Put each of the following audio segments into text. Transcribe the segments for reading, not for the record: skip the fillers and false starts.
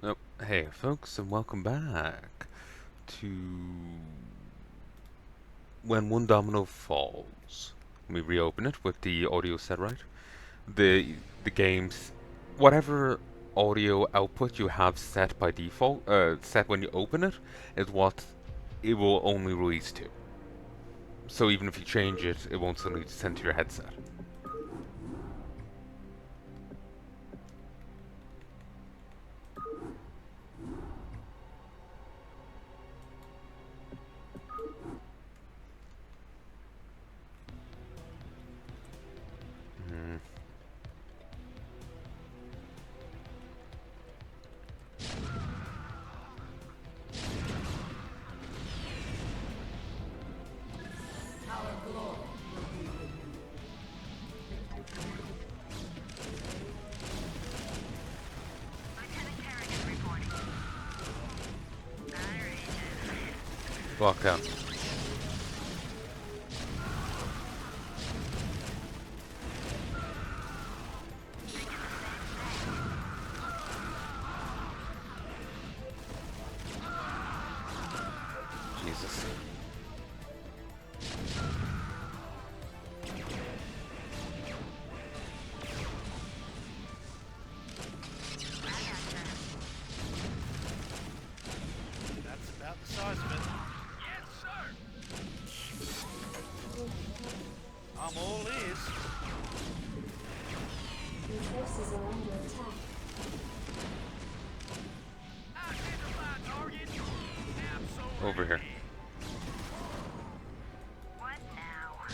Oh, hey folks, and welcome back to When One Domino Falls. Let me reopen it with the audio set right. The game's whatever audio output you have set by default, set when you open it, is what it will only release to. So even if you change it, it won't suddenly send to your headset. Hmm. Lockdown. Jesus. That's about the size of it. Yes, sir. I'm all ears. Your forces are under attack. Identify target. Absolutely. Over here. What now? I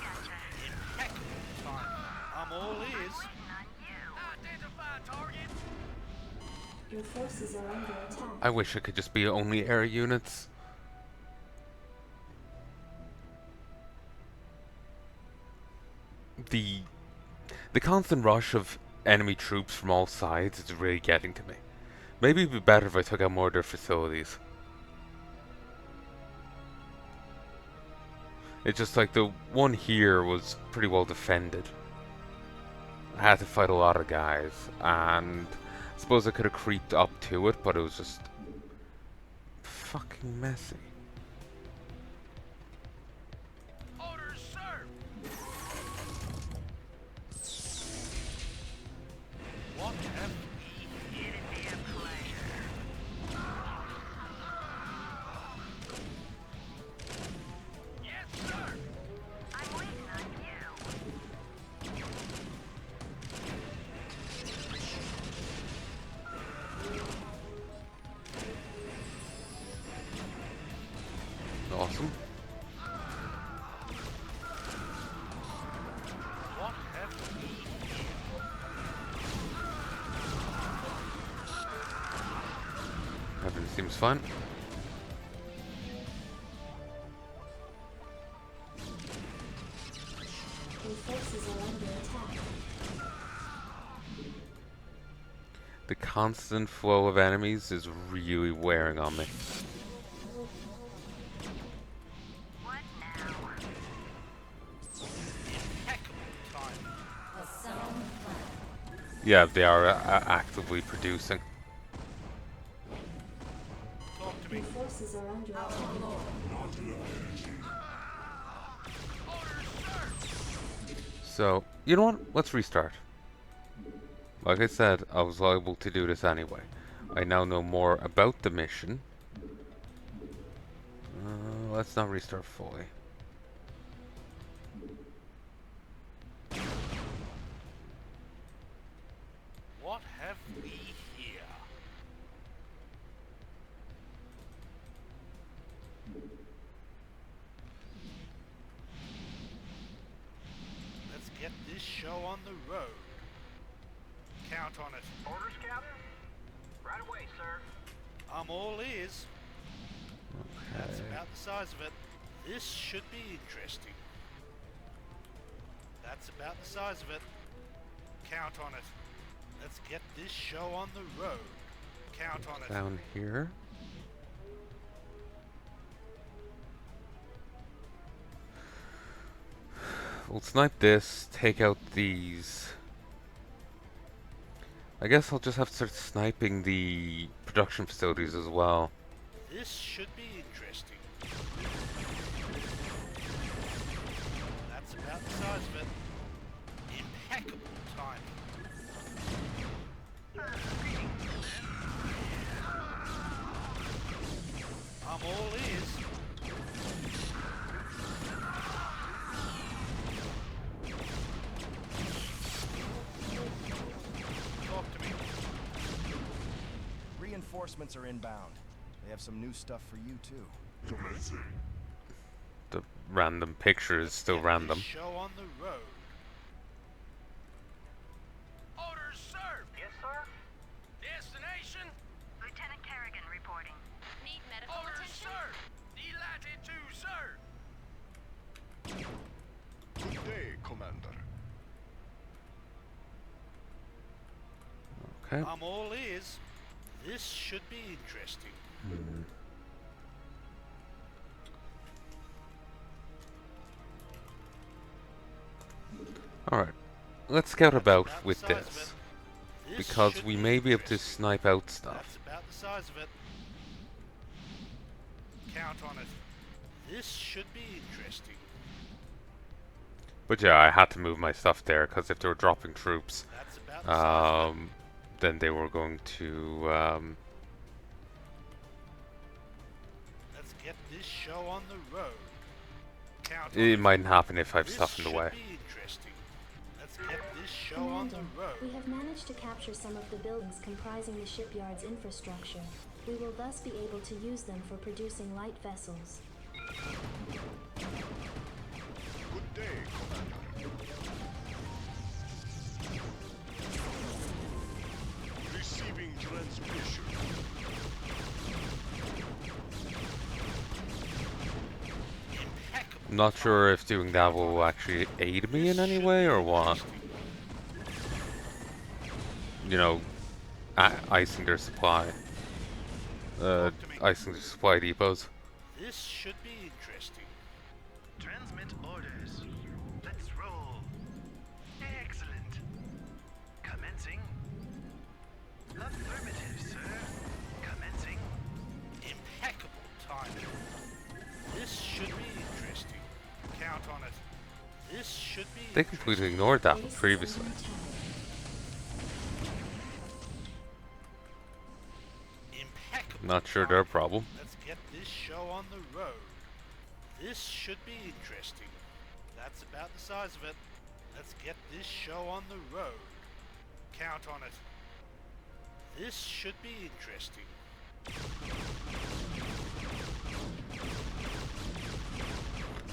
gotcha. Impeccable time. I'm all ears. Waiting on you. Identify target. Your forces are under attack. I wish it could just be only air units. The The constant rush of enemy troops from all sides is really getting to me. Maybe it'd be better if I took out more of their facilities. It's just like the one here was pretty well defended. I had to fight a lot of guys, and I suppose I could have creeped up to it, but it was just fucking messy. Orders, sir. What have we here? It'd be a pleasure. Yes, sir. I'm waiting on you. Awesome. What have we here? Everything seems fine. Your forces are under attack. The constant flow of enemies is really wearing on me. What now? Impeccable time. Yeah, they are actively producing. Talk to me. Your forces are under attack. Orders, sir. So, you know what? Let's restart. Like I said, I was liable to do this anyway. I now know more about the mission. Let's not restart fully. What have we here? Let's get this show on the road. Count on it. Orders, Captain? Right away, sir. I'm all ears. That's Okay. about the size of it. This should be interesting. That's about the size of it. Count on it. Let's get this show on the road. Count on it. Down here. We'll snipe this, take out these. I guess I'll just have to start sniping the production facilities as well. This should be interesting. That's about the size of it. Impeccable timing. I'm all ears. Talk to me. Reinforcements are inbound. They have some new stuff for you too. The random picture is still Get random. this show on the road. Orders, sir. Yes, sir. Destination. Lieutenant Kerrigan reporting. Need medical Orders, attention? sir. Delighted to, sir. Good day, Commander. Okay. I'm all ears. This should be interesting. Alright. Let's scout about About the with size of this. it. This Because should we be may be able to interesting. snipe out stuff. That's about the size of it. Count on it. This should be interesting. But yeah, I had to move my stuff there because if they were dropping troops, That's about the size of it. then they were going to, Let's get this show on the road. Count on it mightn't happen if I have This stuff in the should way. be interesting. Let's get this show on Commander, the road. we have managed to capture some of the buildings comprising the shipyard's infrastructure. We will thus be able to use them for producing light vessels. Good day, Commander. Receiving transmission. Impeccable. I'm not sure if doing that will actually aid me in any way or what. You know, icing their supply. Icing their supply depots. This should be interesting. Transmit orders. Let's roll. Excellent. Commencing. Affirmative, sir. Commencing. Impeccable timing. This should be interesting. Count on it. This should be They completely ignored that Base is previously. under attack. impeccable. Not sure their timing. problem. Let's get this show on the road. This should be interesting. That's about the size of it. Let's get this show on the road. Count on it. This should be interesting.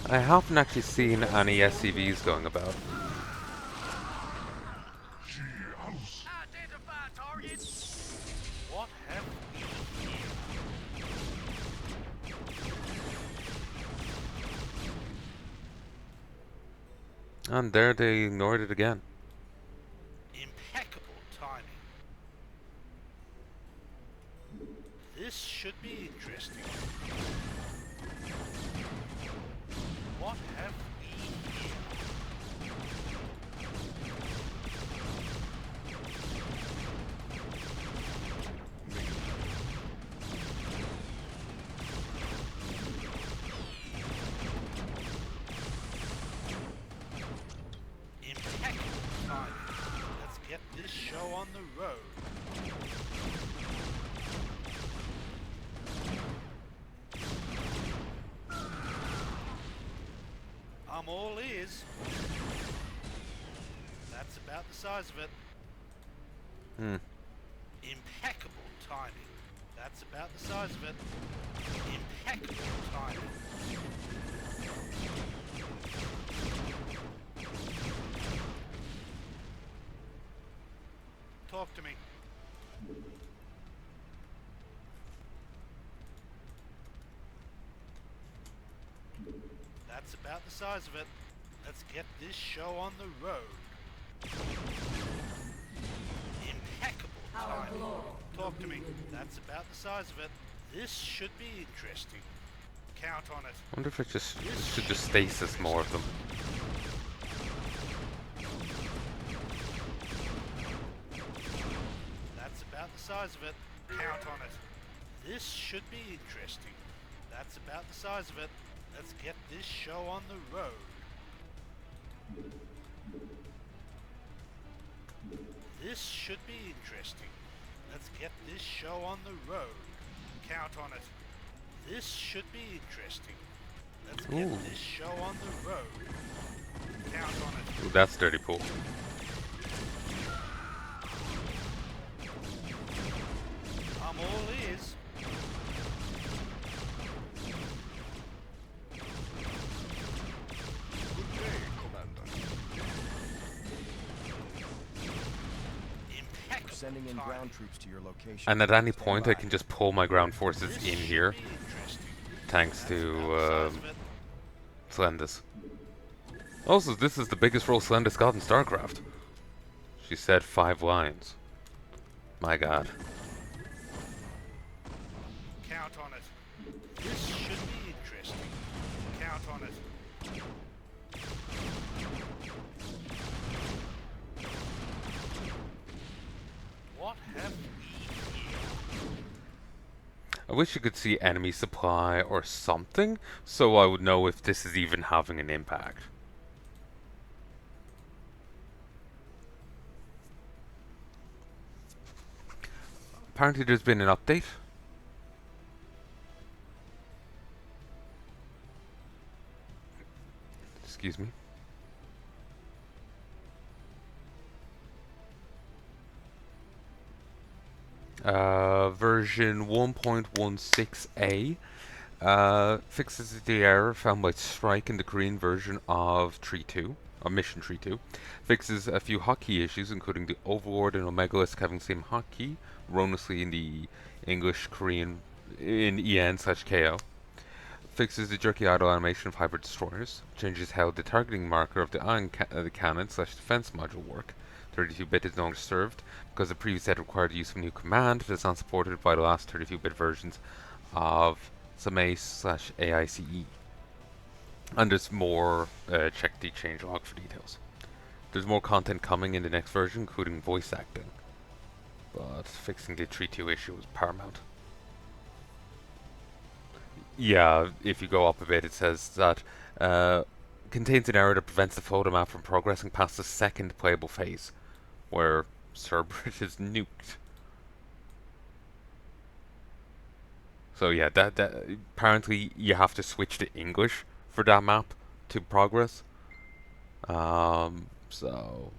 I haven't actually seen any SCVs going about. Identify target. What have we here? And there they ignored it again. Impeccable timing. This should be interesting. What have we here? Impeccable timing. Let's get this show on the road. I'm all ears. That's about the size of it. Hmm. Impeccable timing. That's about the size of it. Impeccable timing. Talk to me. That's about the size of it. Let's get this show on the road. Impeccable timing. Talk to me. That's about the size of it. This should be interesting. Count on it. I wonder if it should just stasis more of them. size of it. Count on it. This should be interesting. That's about the size of it. Let's get this show on the road. This should be interesting. Let's get this show on the road. Count on it. This should be interesting. Let's get Ooh. this show on the road. Count on it. Ooh, that's dirty pool. I'm all ears. Good day, Commander. Impeccable Sending in timing. ground troops to your location. And at any Stand point, by. I can just pull my ground forces This in should here, be interesting. thanks That's about the to size of it. Slendis. Also, this is the biggest role Slendis got in StarCraft. She said 5 lines. My god. Count on it. This should be interesting. Count on it. What have we here? I wish you could see enemy supply or something, so I would know if this is even having an impact. Apparently there's been an update. Excuse me. Version 1.16a fixes the error found by Strike in the Korean version of Tree 2, or Mission Tree 2. Fixes a few hotkey issues, including the Overlord and Omegalisk having the same hotkey, erroneously in the English Korean in EN/KO. Fixes the jerky idle animation of hybrid destroyers. Changes how the targeting marker of the ion cannon/defense module work. 32-bit is no longer served because the previous set required the use of a new command that is not supported by the last 32-bit versions of some ACE/AICE. And there's more, check the changelog for details. There's more content coming in the next version, including voice acting. But fixing the Tree 2 issue was paramount. Yeah, if you go up a bit, it says that contains an error that prevents the photo map from progressing past the second playable phase, where Cerberus is nuked. So yeah, that apparently you have to switch to English for that map to progress. So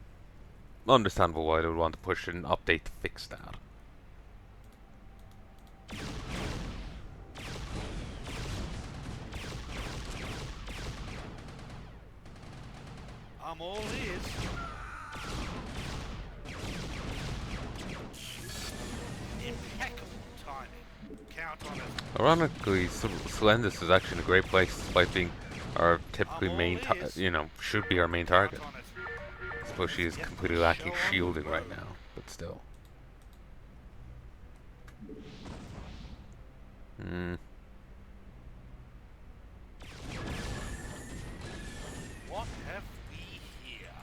understandable why they would want to push an update to fix that. I'm all ears. Impeccable timing. Count on it. Ironically, Slendis is actually in a great place, despite being our typically main, should be our main target. Count on it. I suppose she is completely lacking shielding right now, but still. What have we here?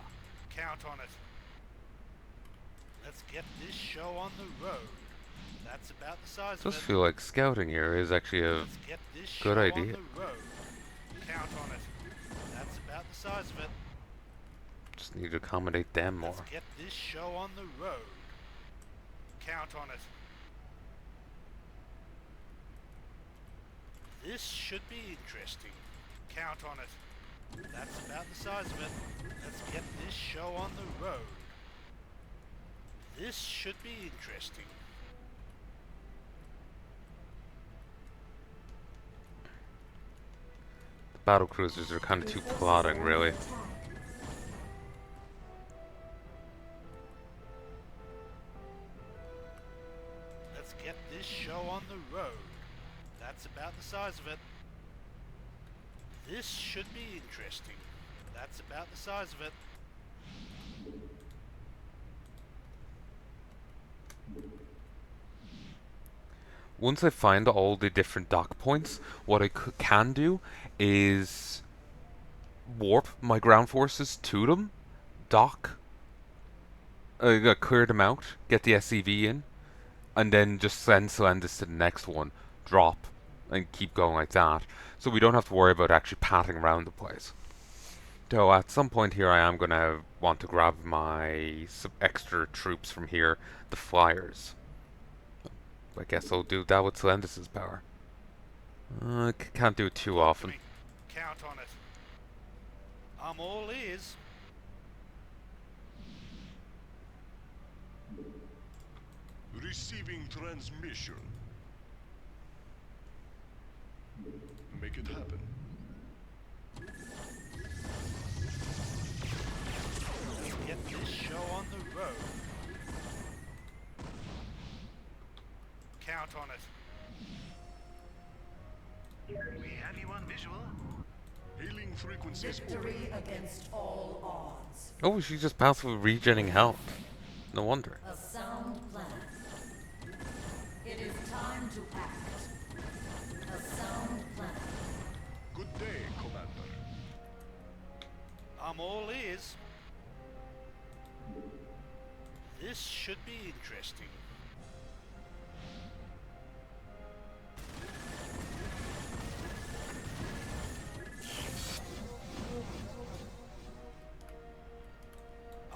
Count on it. Let's get this show on the road. That's about the size It does of it. feel like scouting here is actually a Let's get this good show idea. on the road. Count on it. That's about the size of it. just need to accommodate them more. Let's get this show on the road. Count on it. This should be interesting. Count on it. That's about the size of it. Let's get this show on the road. This should be interesting. The battle cruisers are kind of too plodding, really. Let's get this show on the road. That's about the size of it. This should be interesting. That's about the size of it. Once I find all the different dock points, what I can do is warp my ground forces to them, dock, clear them out, get the SCV in, and then just send Celendis to the next one, drop, and keep going like that. So we don't have to worry about actually patting around the place. So at some point here I am going to want to grab my extra troops from here, the flyers. I guess I'll do that with Celendis' power. Can't do it too often. Count on it. I'm all ears. Receiving transmission. Make it happen. Let's get this show on the road. Count on it. We have you on visual. Hailing frequencies Victory against all odds. Oh, she's just passively regenerating health. No wonder. A sound plan. It is time to act. A sound plan. Good day, Commander. I'm all ears. This should be interesting.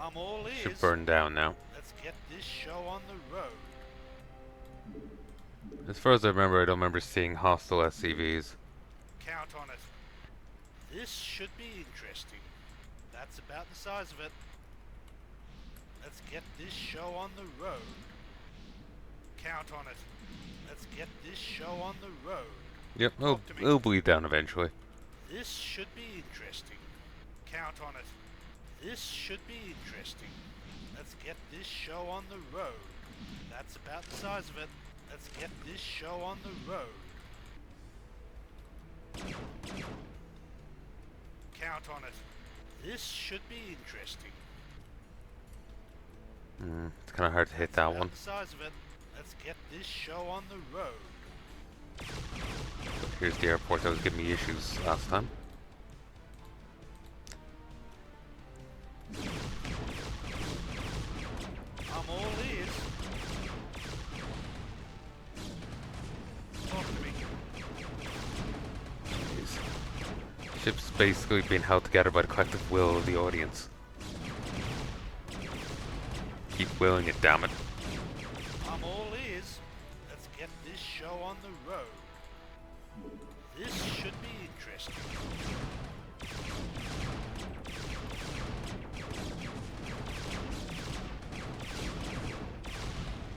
I'm all ears. Should burn down now. Let's get this show on the road. As far as I remember, I don't remember seeing hostile SCVs. Count on it. This should be interesting. That's about the size of it. Let's get this show on the road. Count on it. Let's get this show on the road. Yep, Talk to me. it'll bleed down eventually. This should be interesting. Count on it. This should be interesting. Let's get this show on the road. That's about the size of it. Let's get this show on the road. Count on it. This should be interesting. It's kind of hard to hit that About one. the size of it. Let's get this show on the road. Here's the airport that was giving me issues last time. I'm all ears. Talk to me. Jeez. Ship's basically being held together by the collective will of the audience. Keep willing it, damn it. I'm all ears. Let's get this show on the road. This should be interesting.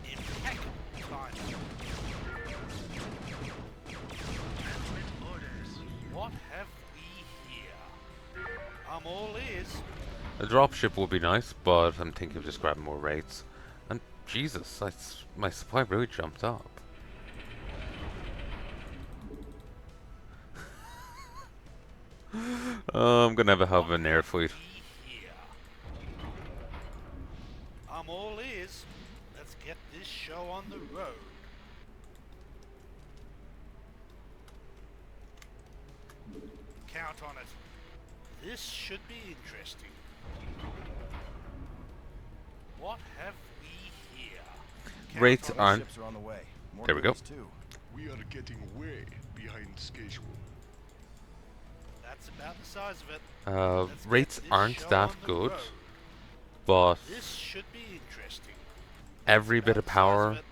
Impeccable timing. Transmit orders. What have we here? I'm all ears. A dropship would be nice, but I'm thinking of just grabbing more rates. And Jesus, my supply really jumped up. Oh, I'm gonna have a hell of an air fleet. Here. I'm all ears. Let's get this show on the road. Count on it. This should be interesting. What have we here? Count Rates on it. aren't. Ships are on the way. More There we go. goodies, too. We are getting way behind schedule. That's about the size of it. Let's get Rates this aren't show that on the good, road. but This should be interesting. every bit About of the size power it.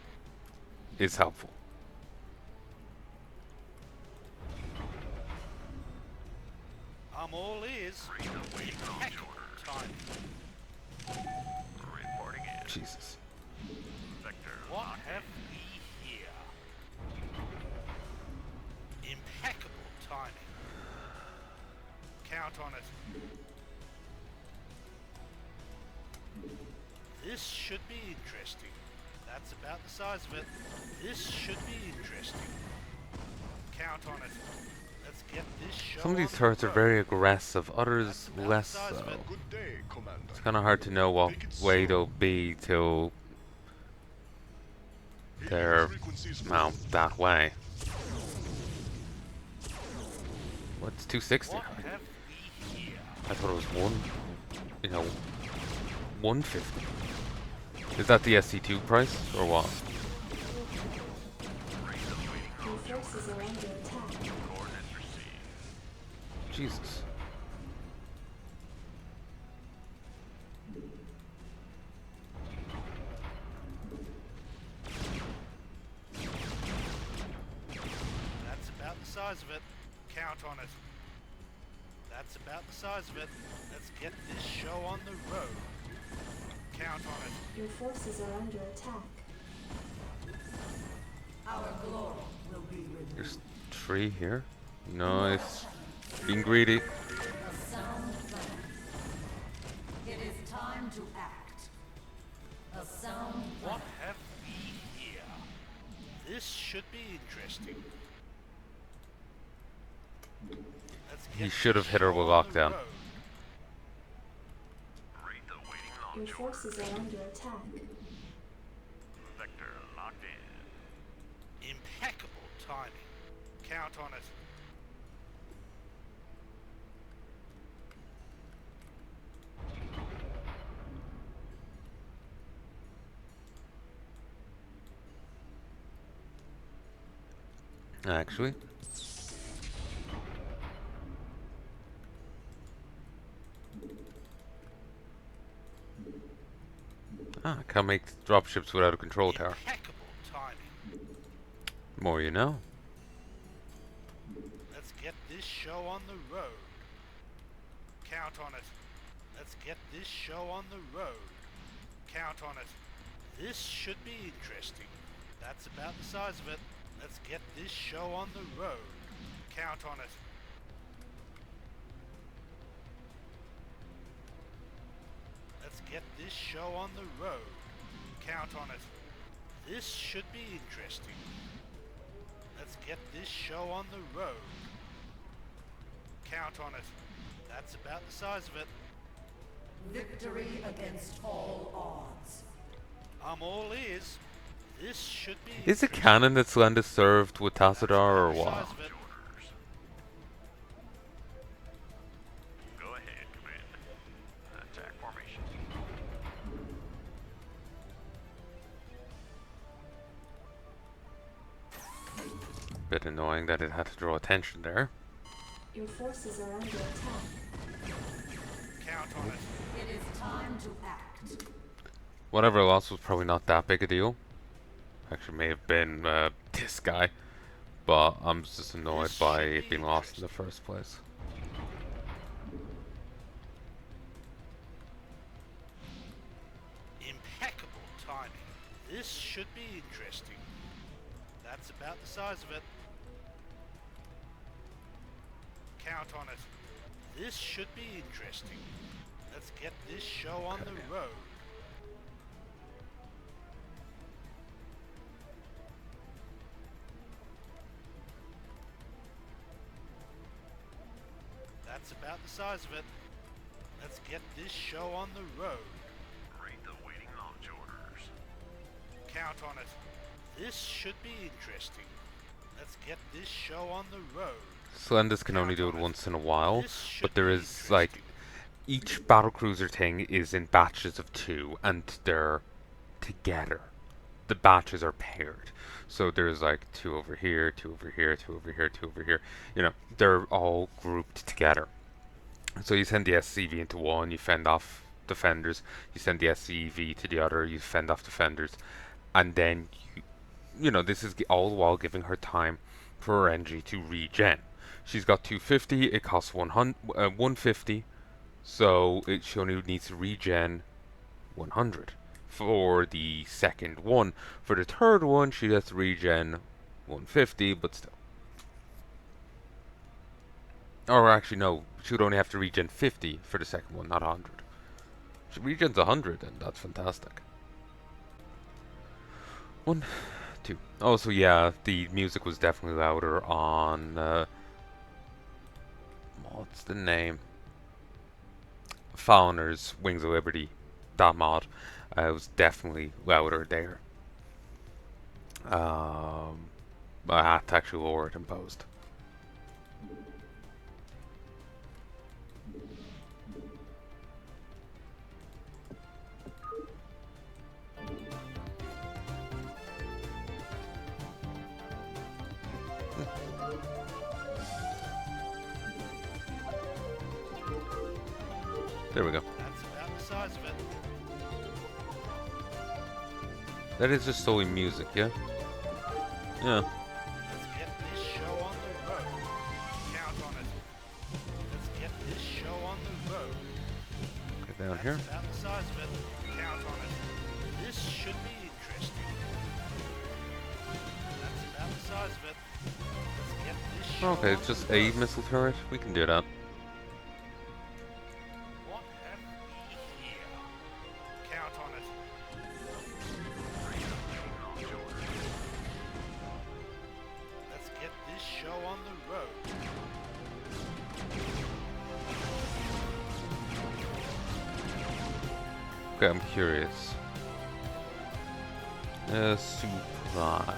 is helpful. I'm all ears. Impeccable timing. Reporting in. Jesus. Vector. What have we here? Impeccable timing. Count on it. This should be interesting. That's about the size of it. This should be interesting. Count on it. Let's get this show Some of these on the turrets are road. very aggressive, others That's about the less size of so. it. Good day, Commander. It's kind of hard to know what way they'll be till they're mount that way. What's 260? What have we here? I thought it was 150. Is that the SC2 price or what? forces are under attack. Coordinates received. Jesus. That's about the size of it. Count on it. That's about the size of it. Let's get this show on the road. Count on it. Your forces are under attack. Our glory will be renewed. There's 3 here. Nice. Being greedy. A sound plan. It is time to act. A sound plan. What have we here? This should be interesting. Let's He get should have this hit her show with on the lockdown. road. Rate the waiting Your launch forces orders. are under attack. Vector locked in. Impeccable timing. Count on it. Actually. Ah, can't make dropships without a control tower. Impeccable timing. More you know. Let's get this show on the road. Count on it. Let's get this show on the road. Count on it. This should be interesting. That's about the size of it. Let's get this show on the road. Count on it. Let's get this show on the road. Count on it. This should be interesting. Let's get this show on the road. Count on it. That's about the size of it. Victory against all odds. I'm all ears. This should be Is it interesting. canon that Slenda served with That's Tassadar about or the what? size of it. Orders. Go ahead, Commander. Attack formation. Bit annoying that it had to draw attention there. Your forces are under attack. Count on it. It is time to act. Whatever loss was probably not that big a deal. Actually, may have been this guy, but I'm just annoyed This by should it be being lost in the first place. Impeccable timing. This should be interesting. That's about the size of it. Count on it. This should be interesting. Let's get this show on the road. That's about the size of it. Let's get this show on the road. Rate the waiting launch orders. Count on it. This should be interesting. Let's get this show on the road. Slendas can only do it once in a while, This should but there be is like interesting. each battlecruiser thing is in batches of 2, and they're together. The batches are paired, so there's like 2 over here, 2 over here, 2 over here, 2 over here. You know, they're all grouped together. So you send the SCV into one, you fend off defenders. You send the SCV to the other, you fend off defenders, and then you know, this is all the while giving her time for her energy to regen. She's got 250, it costs 150, so she only needs to regen 100 for the second one. For the third one, she has to regen 150, but still. Or actually, no, she would only have to regen 50 for the second one, not 100. She regens 100, and that's fantastic. 1, 2. Oh, so yeah, the music was definitely louder on, what's the name? Fauner's Wings of Liberty, that mod. It was definitely louder there. I had to actually lower it in post. There we go. That's about the size of it. That is just solely music, yeah? Yeah. Let's get this show on the road. Count on it. Let's get this show on the road. Okay, down That's here. about the size of it. Count on it. This should be interesting. That's about the size of it. Let's get this show Okay, on it's just the a road. missile turret. We can do that. What have we here? Count on it. Let's get this show on the road. Okay, I'm curious. Supply.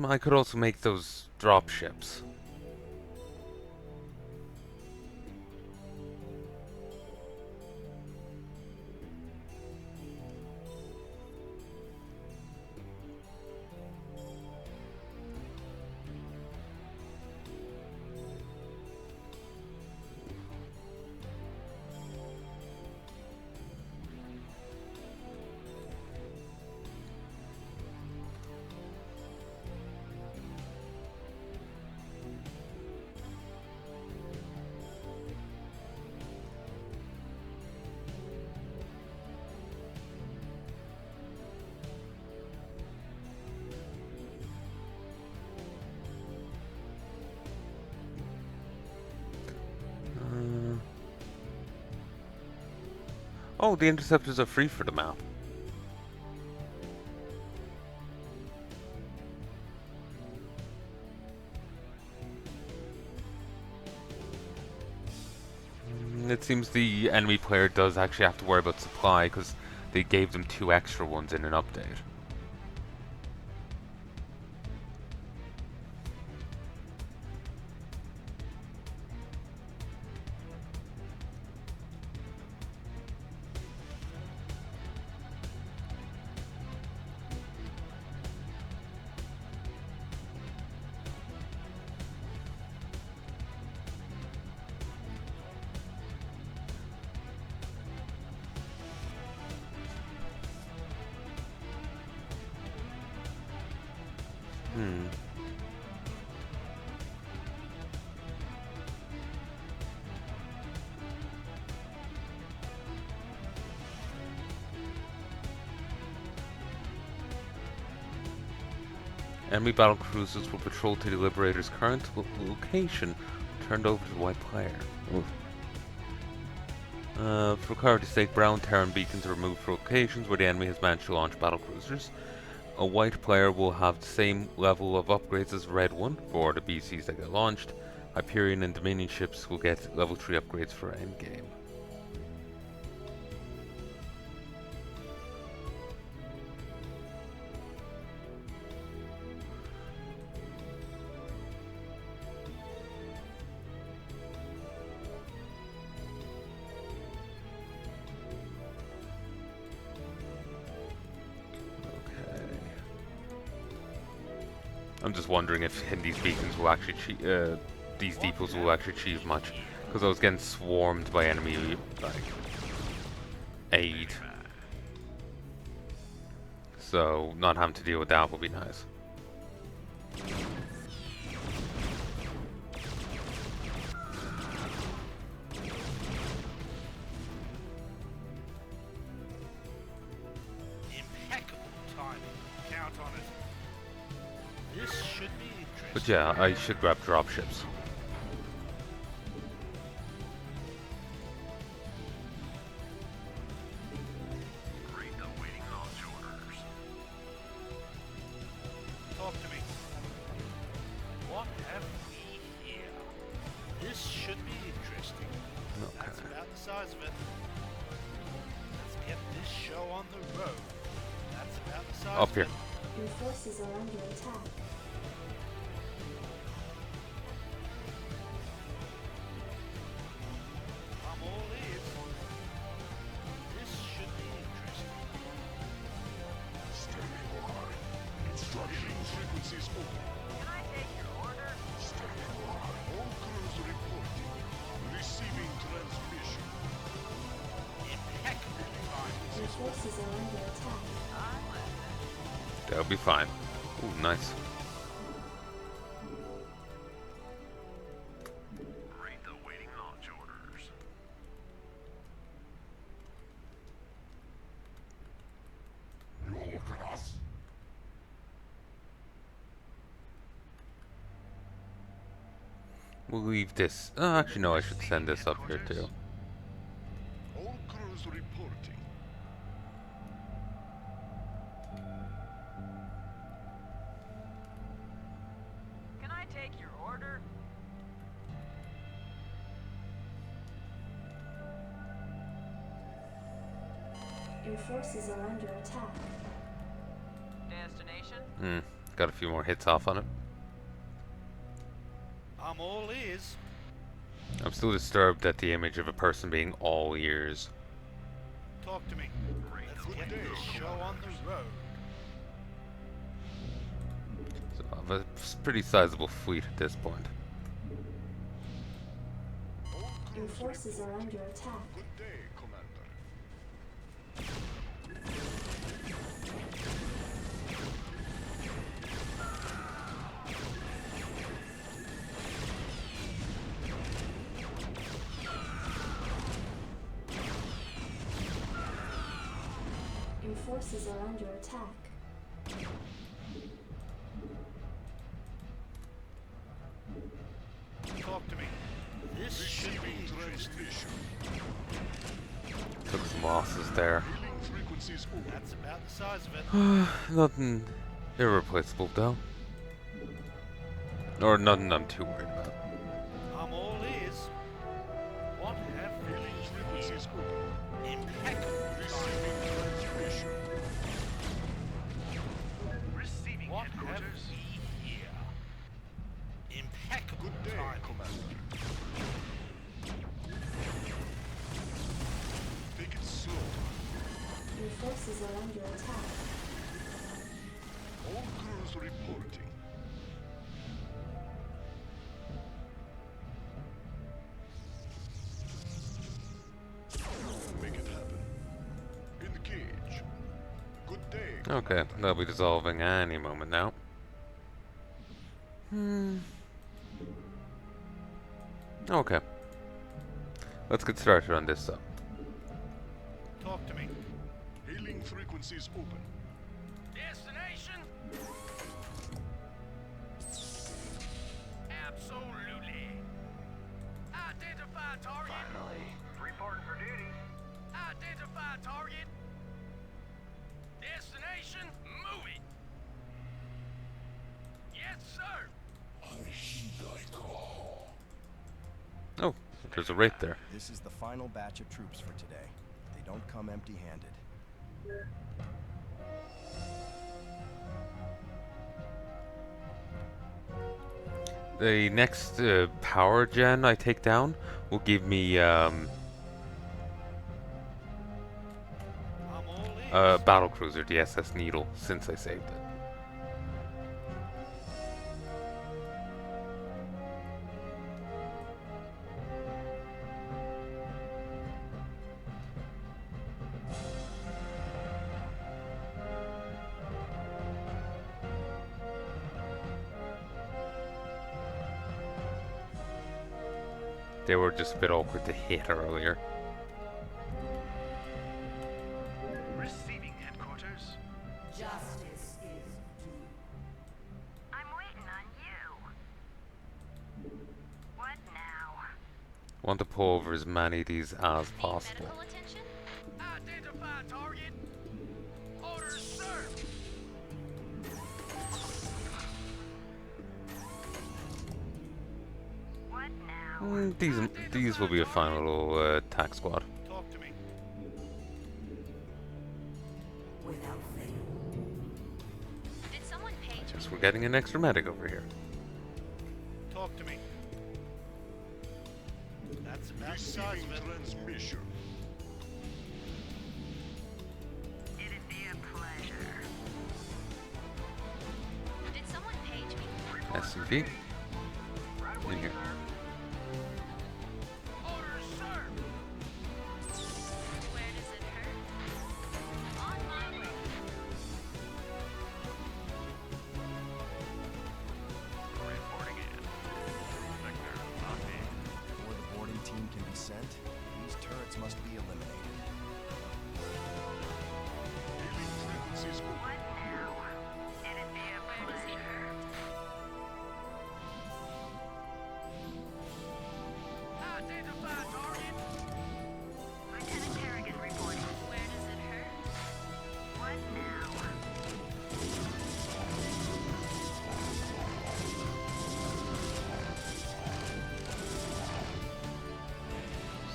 I could also make those drop ships. Oh, the interceptors are free for the map. It seems the enemy player does actually have to worry about supply because they gave them 2 extra ones in an update. Enemy battle cruisers will patrol to the Liberator's current location, turned over to the white player. For clarity's sake, brown Terran beacons are removed for locations where the enemy has managed to launch battle cruisers. A white player will have the same level of upgrades as red one for the BCs that get launched. Hyperion and Dominion ships will get level 3 upgrades for endgame. I'm just wondering if in these beacons will actually these depots will actually achieve much, because I was getting swarmed by enemy like aid. So not having to deal with that would be nice. Impeccable timing. Count on it. This should be interesting. But yeah, I should grab dropships. size of it. Let's get this show on the road. That's about the size Up of here. it. Your forces are under attack. I'm all ears. This should be interesting. Standing by. Instruction frequencies open. Can I take your order? Standing by. All crews reporting. Receiving transmission. Impeccable timing. Your forces are under attack. That'll be fine. Ooh, nice. Read the waiting launch orders. Look at us. We'll leave this. Actually, no, I should send this up here too. All crews reporting. Can I take your order? Your forces are under attack. Destination? Got a few more hits off on it. I'm all ears. I'm still disturbed at the image of a person being all ears. Talk to me. Let's get this show on the road. So I have a pretty sizable fleet at this point. All Your crews forces are under attack. Good day, Commander. Your forces are under attack. Talk to me. This should be Receiving interesting. transmission. Took some losses there. Hailing frequencies open. That's about the size of it. Nothing irreplaceable though. Or nothing I'm too worried about. I'm all ears. What have we Hailing here? frequencies open. Impeccable Receiving timing. transmission. Receiving What have headquarters. we here? Impeccable Good day, timing. Commander. Take it slow. Your forces are under attack. All crews reporting. Make it happen. Engage. Good day. Okay, Commander. they'll be dissolving any moment now. Okay. Let's get started on this stuff. Talk to me. Hailing frequencies open. Destination? Absolutely. Identify target. Finally. Reporting for duty. Identify target. Destination? Move it. Yes, sir. Oh, there's a rate there. This is the final batch of troops for today. They don't come empty-handed. The next power gen I take down will give me I'm all ears. battle cruiser, the SS Needle, since I saved it. They were just a bit awkward to hit earlier. Receiving headquarters. Justice is due. I'm waiting on you. What now? Want to pull over as many of these as Need possible. medical attention? Identify target. Orders, sir. What now? These will be a fine little attack squad. getting an extra medic over here. Talk to me. That's about the size Receiving of it. transmission. It'd be a pleasure. Did someone page me? SCV. In here. Orders, sir. Where does it hurt? On my way. Reporting in. Sector copy. Before the boarding team can be sent, these turrets must be eliminated. Healing frequencies open. What now? It'd be a pleasure. Identify target. Lieutenant Kerrigan reporting. Where does it hurt? What now?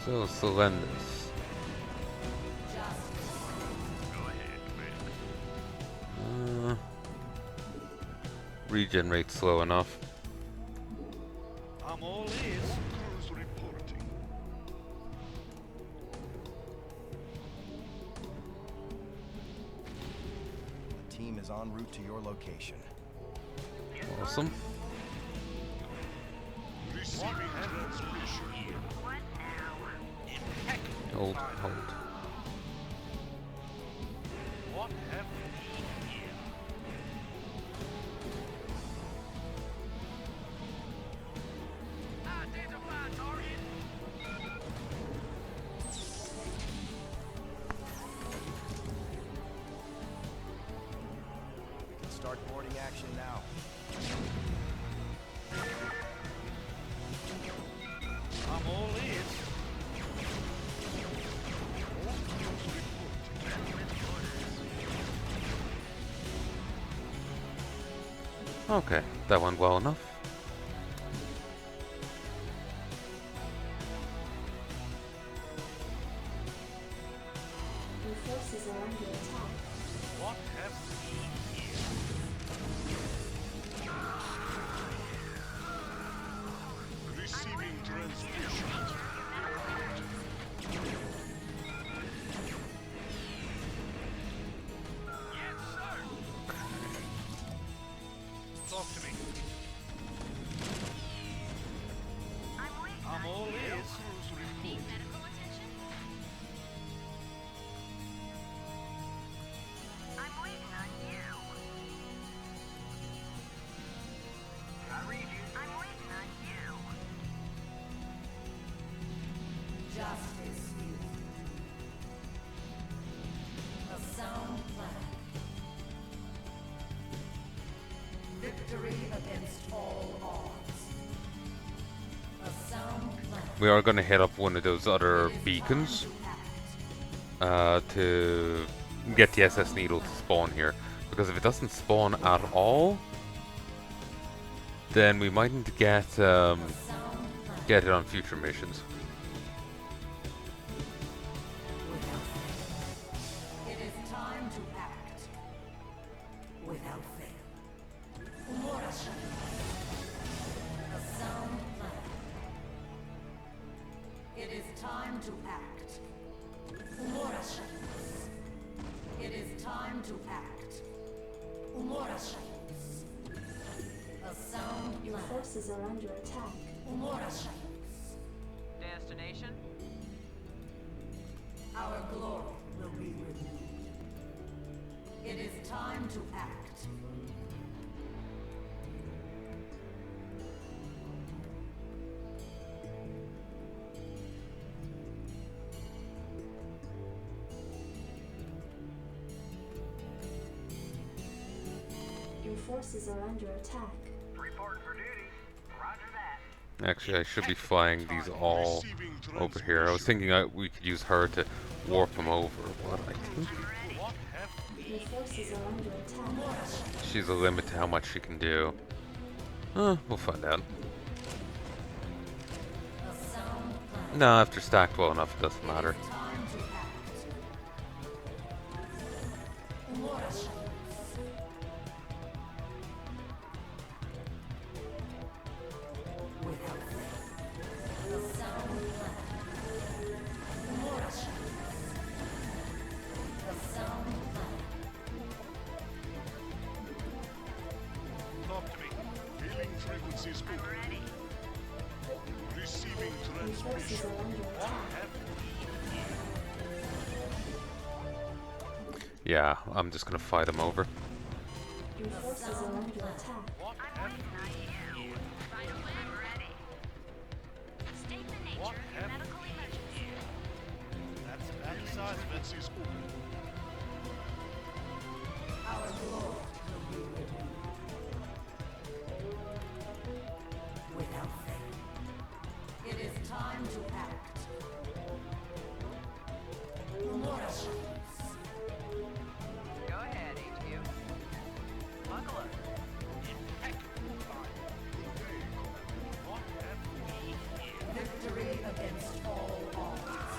So, Selendis. Go ahead, Commander. Regenerate slow enough. I'm all ears. Crews reporting. The team is en route to your location. Awesome. Receiving transmission. What now? Impeccable. Hold. What have we here? Identify target. We can start boarding action now. I'm all ears. Okay, that went well enough. Your forces are under attack. What have we here? Receiving transmission. Yes, sir. Talk to me. I'm waiting. I'm all ears. Need medical attention? I'm waiting on you. I read you. I'm waiting on you. Justice used. A sound plan. Victory against all odds. A sound plan. We are going to hit up one of those other It is beacons time to act. to get the SS Needle to spawn here. Because if it doesn't spawn at all, then we mightn't get Sound plan. get it on future missions. It is time to act. Without fail. Umorasha. A sound plan. It is time to act. Umorasha. It is time to act. Umorasha. A sound Your plan. forces are under attack. Umorasha. Destination? Our glory will be renewed. It is time to act. Your forces are under attack. Reporting for duty. Roger that. Actually, I should be flying these all over here. I was thinking we could use her to warp them over, but I think What have we? Your forces are under attack. she's a limit to how much she can do. We'll find out. A sound plan. No, after stacked well enough, it doesn't matter. Time to act. Umorasha. Your forces are under attack. Yeah, I'm just gonna fight him over. Your forces are under attack. I'm waiting on you. Right away. I'm ready. State the nature of your medical emergency. That's about the size of it. Frequencies open. Our lord will be with you. Without faith, it is time to act. Promotions. Go ahead, HQ. Buckle up. Impeccable timing. Good day, Commander. What have we here? Victory against all odds.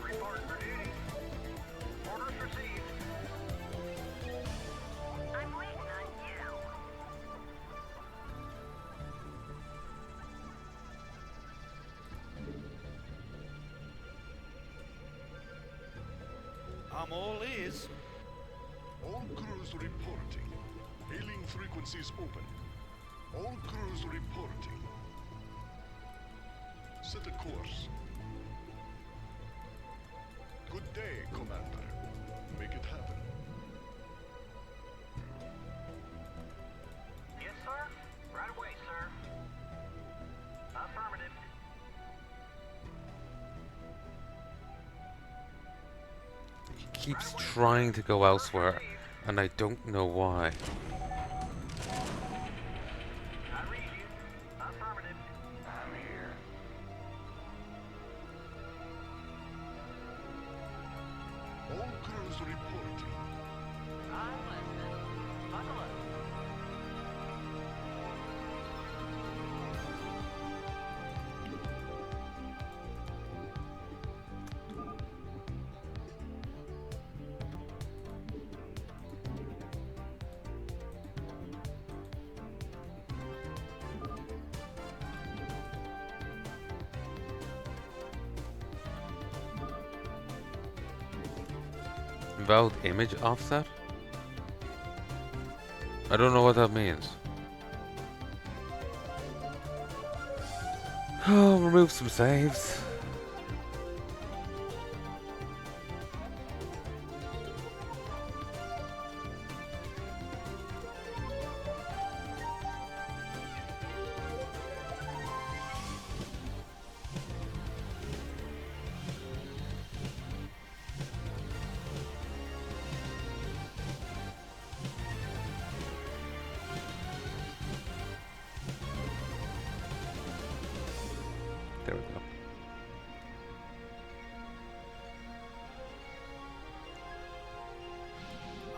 Reporting for duty. Orders received. I'm waiting on you. I'm all ears. All crews reporting. Hailing frequencies open. All crews reporting. Set a course. Good day, Commander. Make it happen. Yes, sir. Right away, sir. Affirmative. He keeps trying to go elsewhere, and I don't know why. I read you. Affirmative. I'm here. All crews reporting. I'm listening. Buckle up. Valid image offset? I don't know what that means. Oh, remove some saves. There we go.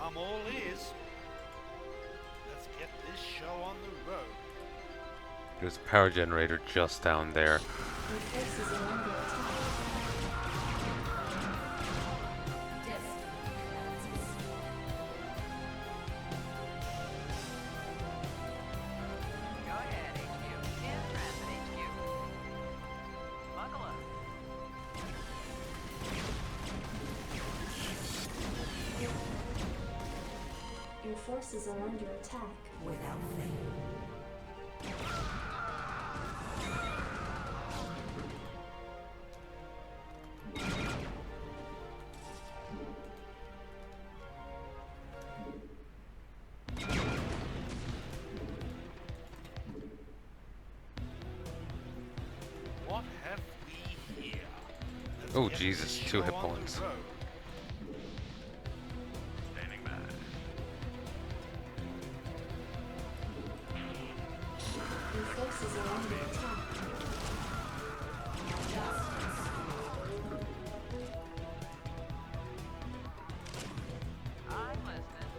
I'm all ears. Let's get this show on the road. There's a power generator just down there. Your forces are under attack. Destiny commences. Go ahead, HQ. In transit, HQ. Buckle up. Your forces are under attack. Without faith. What have we here? Let's Oh, get Jesus, this 2 show hit on the points. road. Standing by. Your forces are under attack. I'm listening.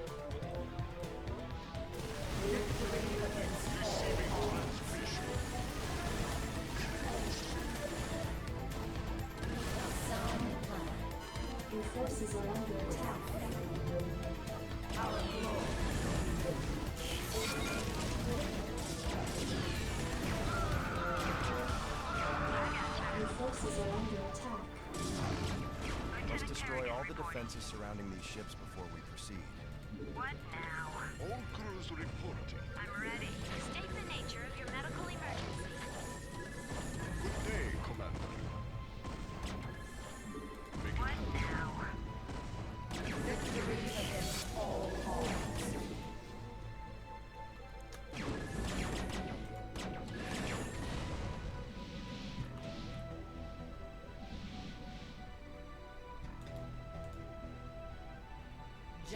Your forces are under attack. Your forces are under attack. We must destroy all the defenses surrounding these ships before we proceed. What now? All crews reporting. I'm ready. State the nature of your medical emergency. Good day,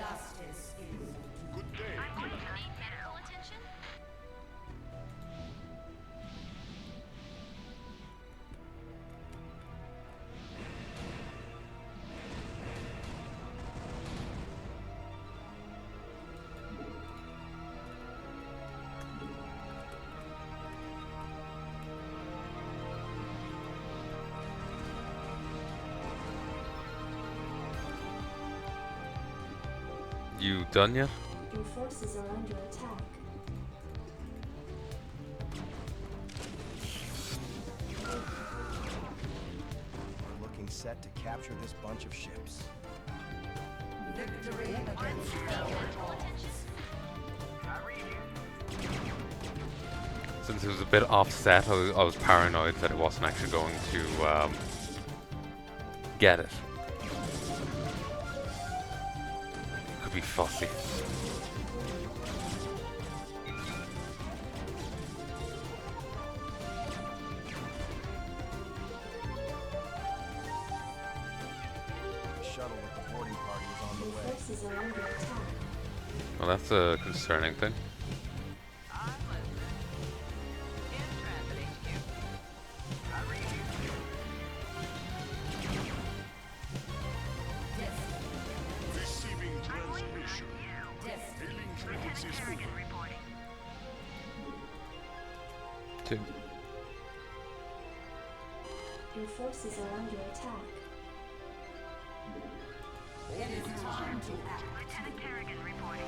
Justice is Good day, I'm going to Commander. need medical attention. You done yet? Your forces are under attack. We're looking set to capture this bunch of ships. victory against all odds. I read you. Since it was a bit offset, I was paranoid that it wasn't actually going to get it. Could be fussy. The shuttle with the boarding party is on the Your way. forces are under attack. Well, that's a concerning thing. I'm listening. In transit HQ. I read you. Receiving transmission. Hailing frequencies full. Reporting. 2. Your forces are under attack. It is time to act. Lieutenant Kerrigan reporting.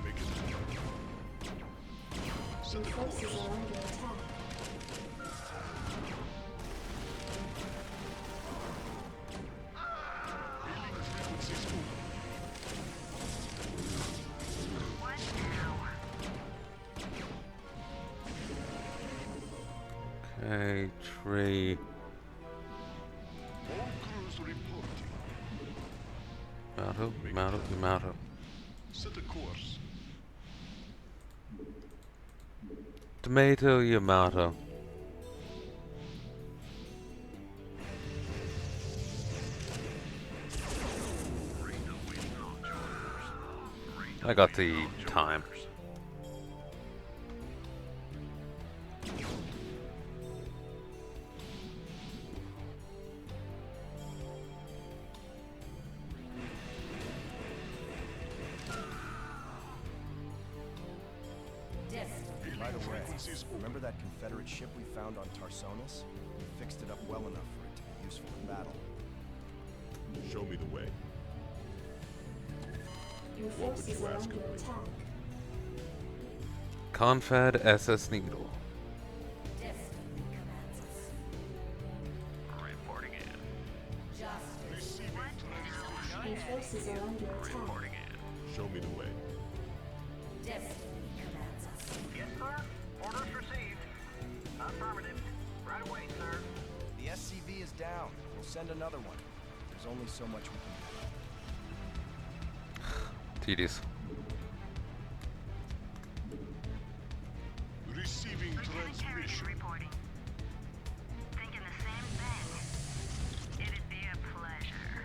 Make it. Set Your the forces course. are under attack. Hailing frequencies full. What now? Okay, tree. All crews reporting. Mato. Set a course. Tomato, Yamato. I got the time. Destiny. By the way, Frequencies full. remember that Confederate ship we found on Tarsonis? We fixed it up well enough for it to be useful in battle. Show me the way. Your What would forces you are ask under of me? attack. Confed SS Needle. Destiny commands us. Reporting in. Justice. Receiving transmission. Your forces are under attack. Reporting in. Show me the way. Destiny commands us. Yes, sir. Orders received. Affirmative. Right away, sir. The SCV is down. We'll send another one. There's only so much we can do. Tedious. Receiving Lieutenant Kerrigan transmission. reporting. Thinking the same thing. It'd be a pleasure.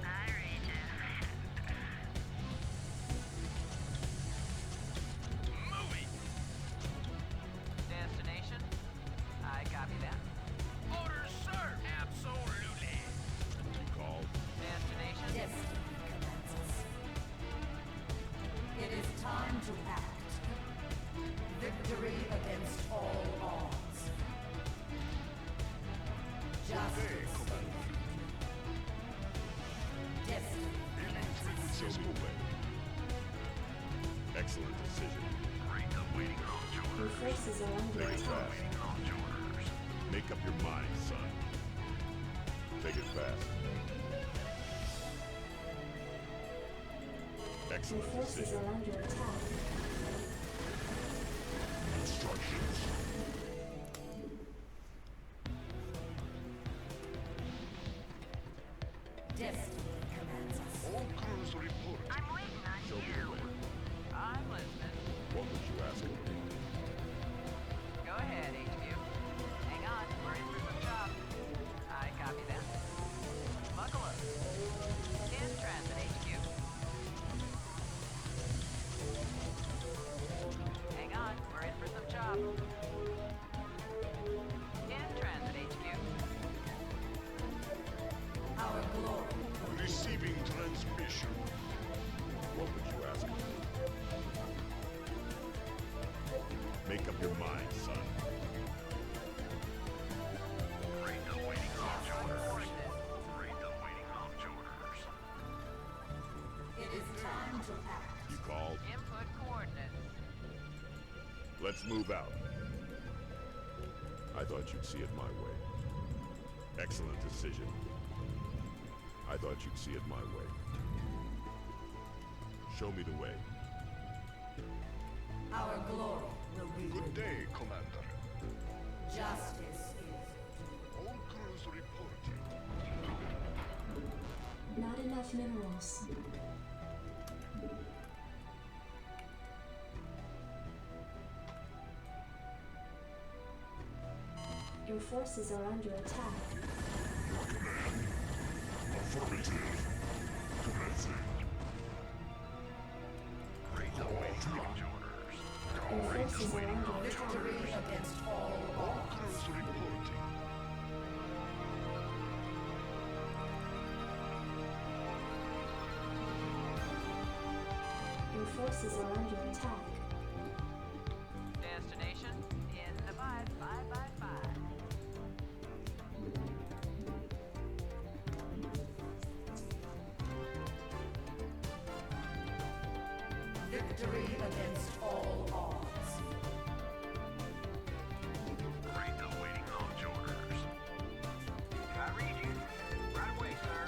I read you. Moving. Destination? I copy that. Orders, sir. Absolutely. You call. Destination? Destiny commands us. It is time to act. Victory against all odds. Justice. Destiny commands us. Show me the way. Excellent decision. Great. Awaiting launch Your orders. forces are under Take it attack. fast. Launch orders. Make up your mind, son. Take it fast. Your Excellent forces decision. are under attack. Instructions. Destiny commands Let's move out. I thought you'd see it my way. Excellent decision. I thought you'd see it my way. Show me the way. Our glory will be Good with day, Commander. justice. All crews reporting. Not enough minerals. Your forces are under attack. Affirmative. Commencing. Your forces are under attack. Victory against all odds. Crews reporting. Your forces are under attack. Destination in the 5. Victory against all odds. Awaiting launch orders. I read you. Right away, sir.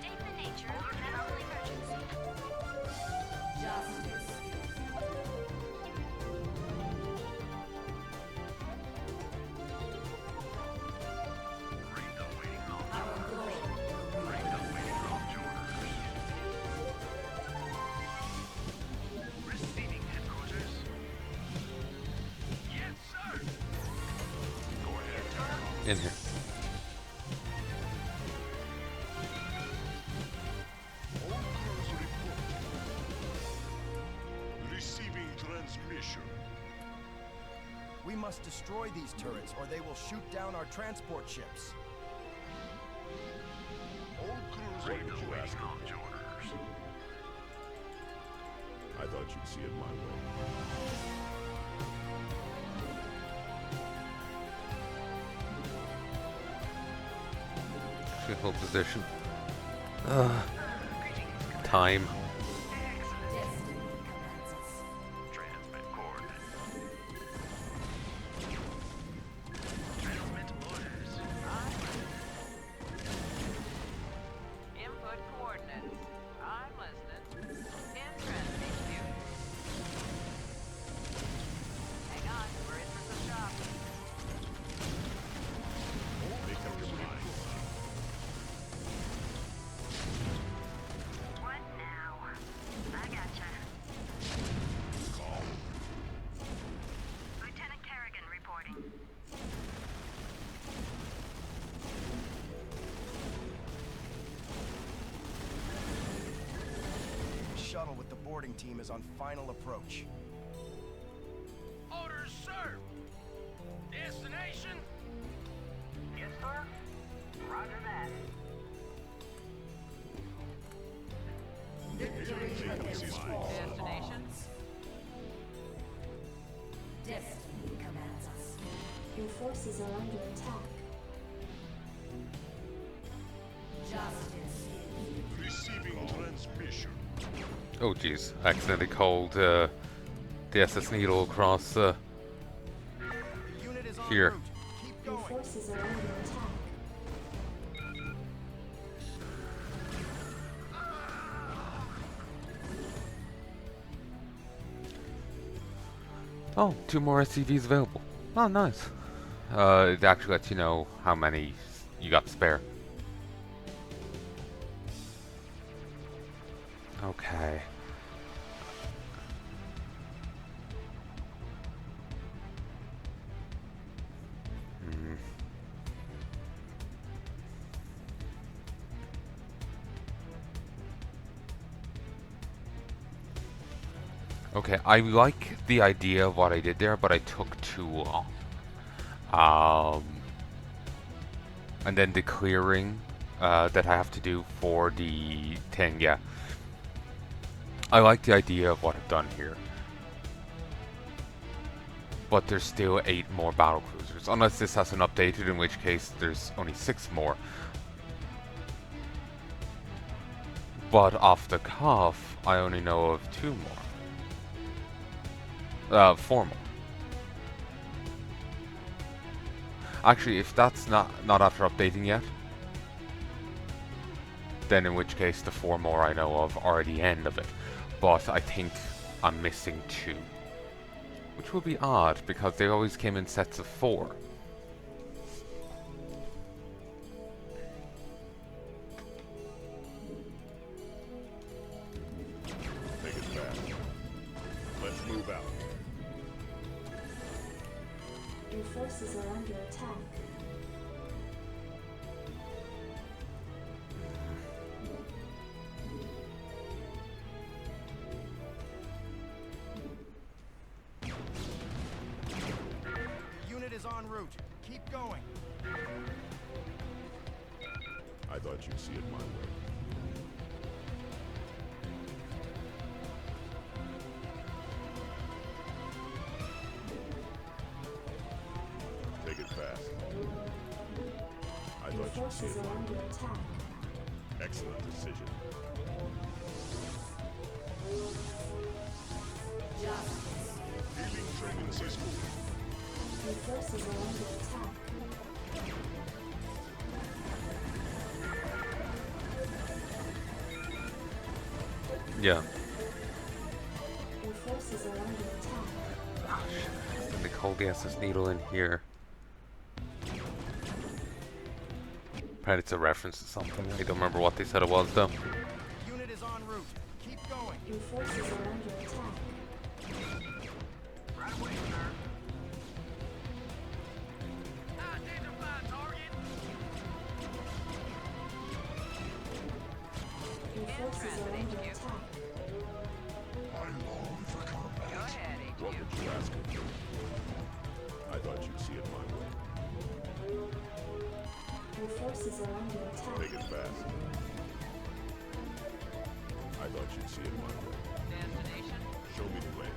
State the nature of your medical emergency. Justice. Awaiting launch Our glory will be Awaiting launch orders. Receiving headquarters. Yes, sir. Go ahead. In here. All crews reporting. Receiving transmission. We must destroy these turrets, or they will shoot down our transport ships. All crews Awaiting reporting. launch orders. I thought you'd see it my way. Actually, hold position. Time. destiny commands us. Transmit coordinates. Transmit orders. Input coordinates. I'm listening. In transit view. Hang on, we're in for some shopping. Make up your mind. What now? I gotcha. Call. Lieutenant Kerrigan reporting. The shuttle with the boarding team is on final approach. Orders, sir. Destination. Yes, sir. Roger that. Victory against all Destination. odds. Destiny commands us. Your forces are under attack. Justice is Receiving transmission. Oh jeez, I accidentally called the SS Needle across The unit is en Here. route. Keep Your going. forces are under attack. Oh, 2 more SCVs available. Oh, nice. It actually lets you know how many you got spare. Okay. Hmm. Okay, I like the idea of what I did there, but I took too long. And then the clearing that I have to do for the thing, yeah. I like the idea of what I've done here. But there's still 8 more battle cruisers, unless this hasn't updated, in which case there's only 6 more. But off the cuff, I only know of 2 more. 4 more. Actually, if that's not after updating yet, then in which case the 4 more I know of are the end of it. But I think I'm missing 2. Which will be odd, because they always came in sets of 4. Take it fast. Let's move out. Your forces are under attack. Unit is en route. Keep going. I thought you'd see it my way. Take it fast. I Your thought you'd see forces it are my under way. attack. Excellent decision. Healing frequency school. Your forces are under attack. Yeah. Your forces are under attack. And they called the SS Needle in here. Apparently it's a reference to something. I don't remember what they said it was though. Unit is en route. Keep going. Your forces are under attack. Right away, sir. Your forces are under attack. What would you ask of me? I thought you'd see it my way. Your forces are under attack. Take it fast. I thought you'd see it my way. Destination? Show me the way.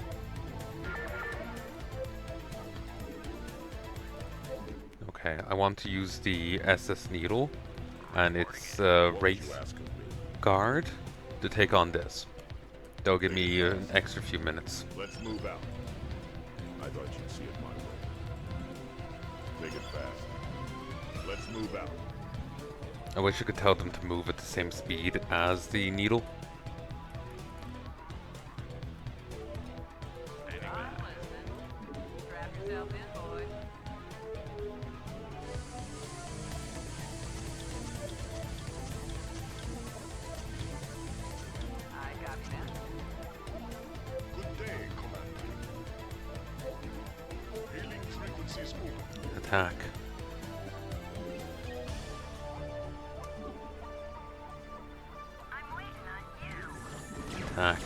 Okay, I want to use the SS Needle and its What would Wraith you ask of me? Guard to take on this. They'll give me an extra few minutes. Let's move out. I thought you'd see it my way. Take it fast. Let's move out. I wish I could tell them to move at the same speed as the needle. I'm listening. Strap yourself in, boy. I copy that. Good day, Commander. Hailing frequency school. Attack. I'm waiting on you. Attack.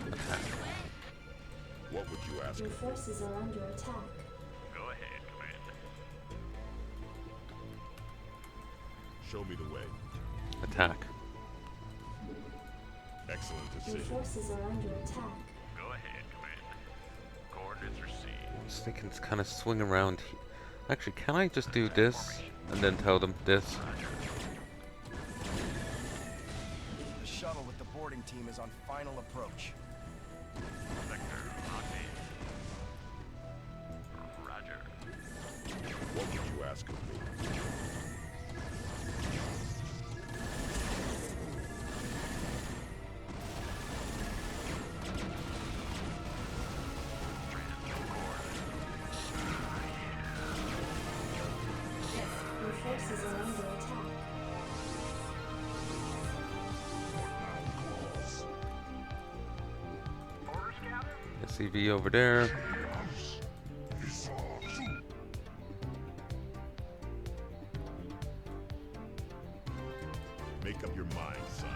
Attack. What would you ask Your of me? forces are under attack. Go ahead, Commander. Show me the way. Attack. Excellent Your decision. forces are under attack. Go ahead, Commander. Coordinates received. I was thinking to kind of swing around. Actually, can I just do this and then tell them this? The shuttle with the boarding team is on final approach. Sector locked in. Roger. What would you ask of me? Your forces are under attack. Orders, Captain? SCV over there. Make up your mind, son.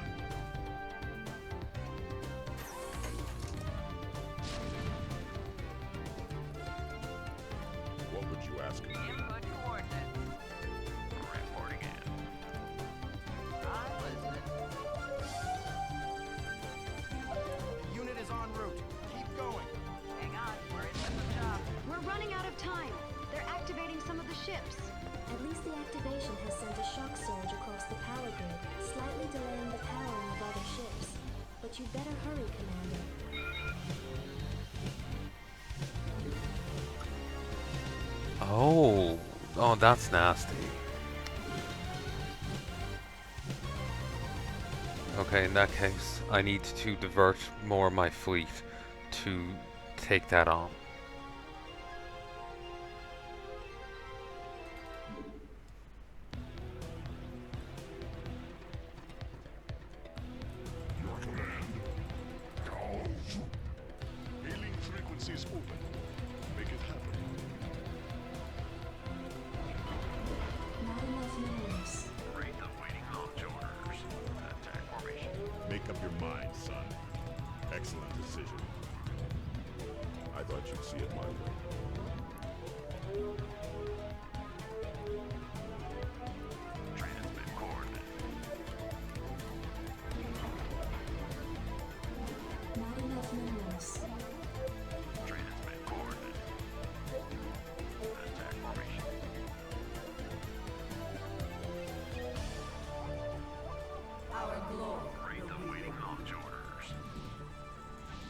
What would you ask of me? Input coordinates. Reporting in. I'm listening. Unit is en route. Keep going. Hang on, we're in some job. We're running out of time. They're activating some of the ships. At least the activation has sent a shock surge across the power grid, slightly delaying the powering of other ships. But you'd better hurry, Commander. Oh, oh, that's nasty. Okay, in that case, I need to divert more of my fleet to take that on. Your command. Hailing frequencies open. Make it happen. Not enough minerals. Rate awaiting launch orders. Attack formation. Make up your mind, son. Excellent decision. I thought you'd see it my way. Transmit coordinate. Not enough minerals. Transmit coordinate. Attack formation. Our glory Rate awaiting launch orders.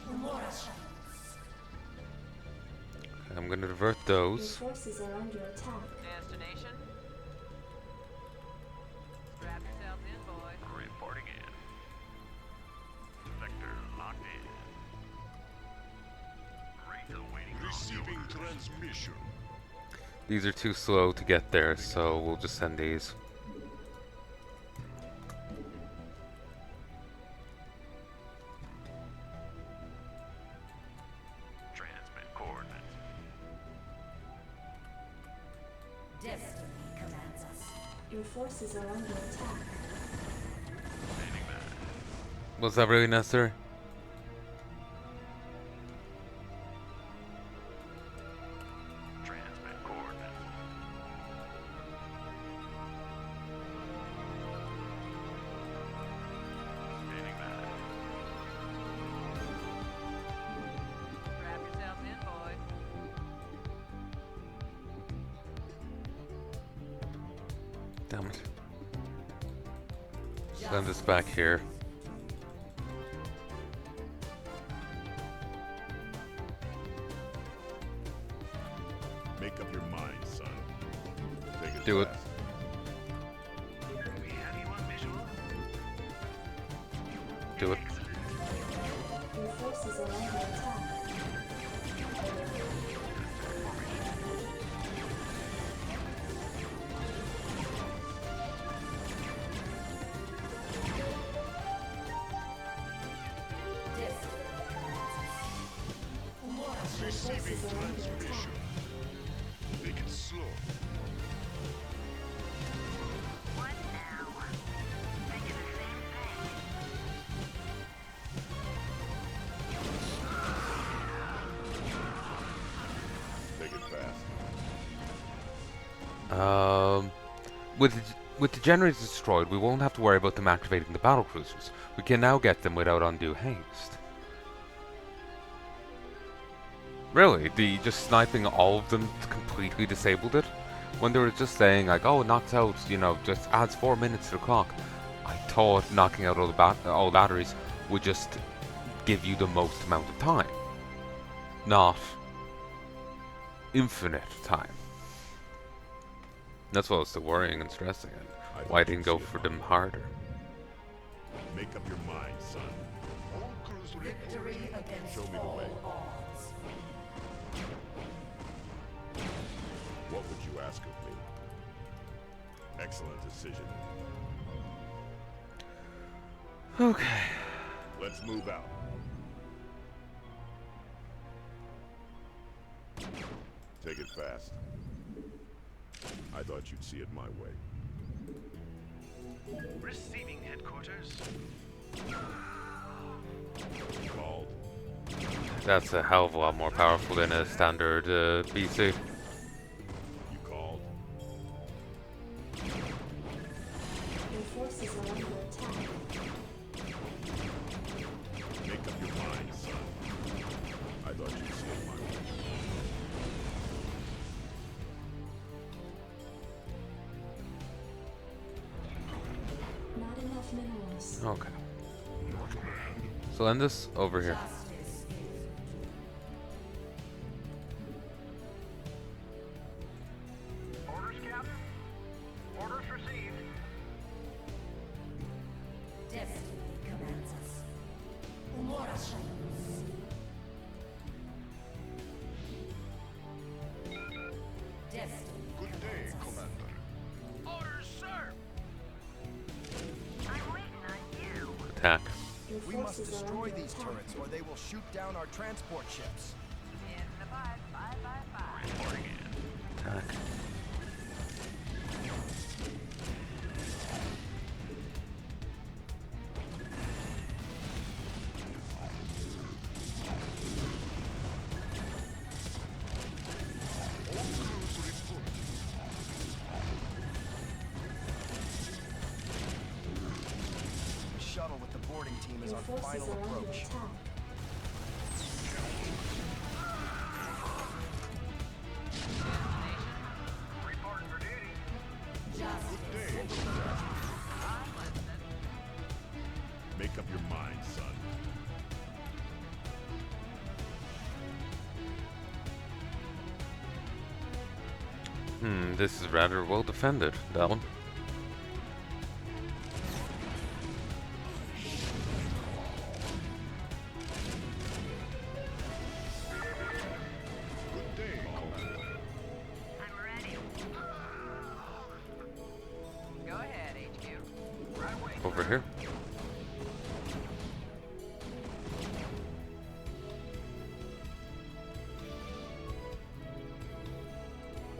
Umora shadows. I'm gonna divert Your those. forces are under attack. Destination? Strap yourself in, boy. Reporting in. Vector locked in. Rate awaiting launch Receiving orders. transmission. These are too slow to get there, so we'll just send these. Transmit coordinate. Destiny commands us. Your forces are under attack. Standing by. Was that really necessary? Transmit coordinate. Standing by. Strap yourself in, boy. Damn it. Send this back here. Make up your mind, son. Take it Do it. fast. We have you on visual. Do it. Your forces are under attack. Destiny commands us. Umora Receiving forces are under attack. transmission. Make it slow. What now? Thinking the same thing. Take it fast. With the generators destroyed, we won't have to worry about them activating the battle cruisers. We can now get them without undue haste. Really, the just sniping all of them completely disabled it? When they were just saying like, oh, it knocks out, you know, just adds 4 minutes to the clock. I thought knocking out all the all batteries would just give you the most amount of time, not infinite time. That's what was so worrying and stressing, and why I didn't go for them harder. Make up your mind, son. All crews victory report. against Show me the all way. odds. What would you ask of me? Excellent decision. Okay. Let's move out. Take it fast. I thought you'd see it my way. Receiving headquarters. Called. That's a hell of a lot more powerful than a standard PC. You called. Your forces are under attack. Make up your mind, son. I thought you'd see it my way. Not enough minerals. Okay. So end this over here. Justice is Attack. Your We must forces are destroy under these attack. turrets or they will shoot down our transport ships. In the 5, 5, 5, 5. Reporting in. Attack. The shuttle with the boarding team is Your on forces final are under approach. attack. Reporting for duty. Make up your mind, son. This is rather well defended, that one. Good day, Commander. I'm ready. Go ahead, HQ. Over here.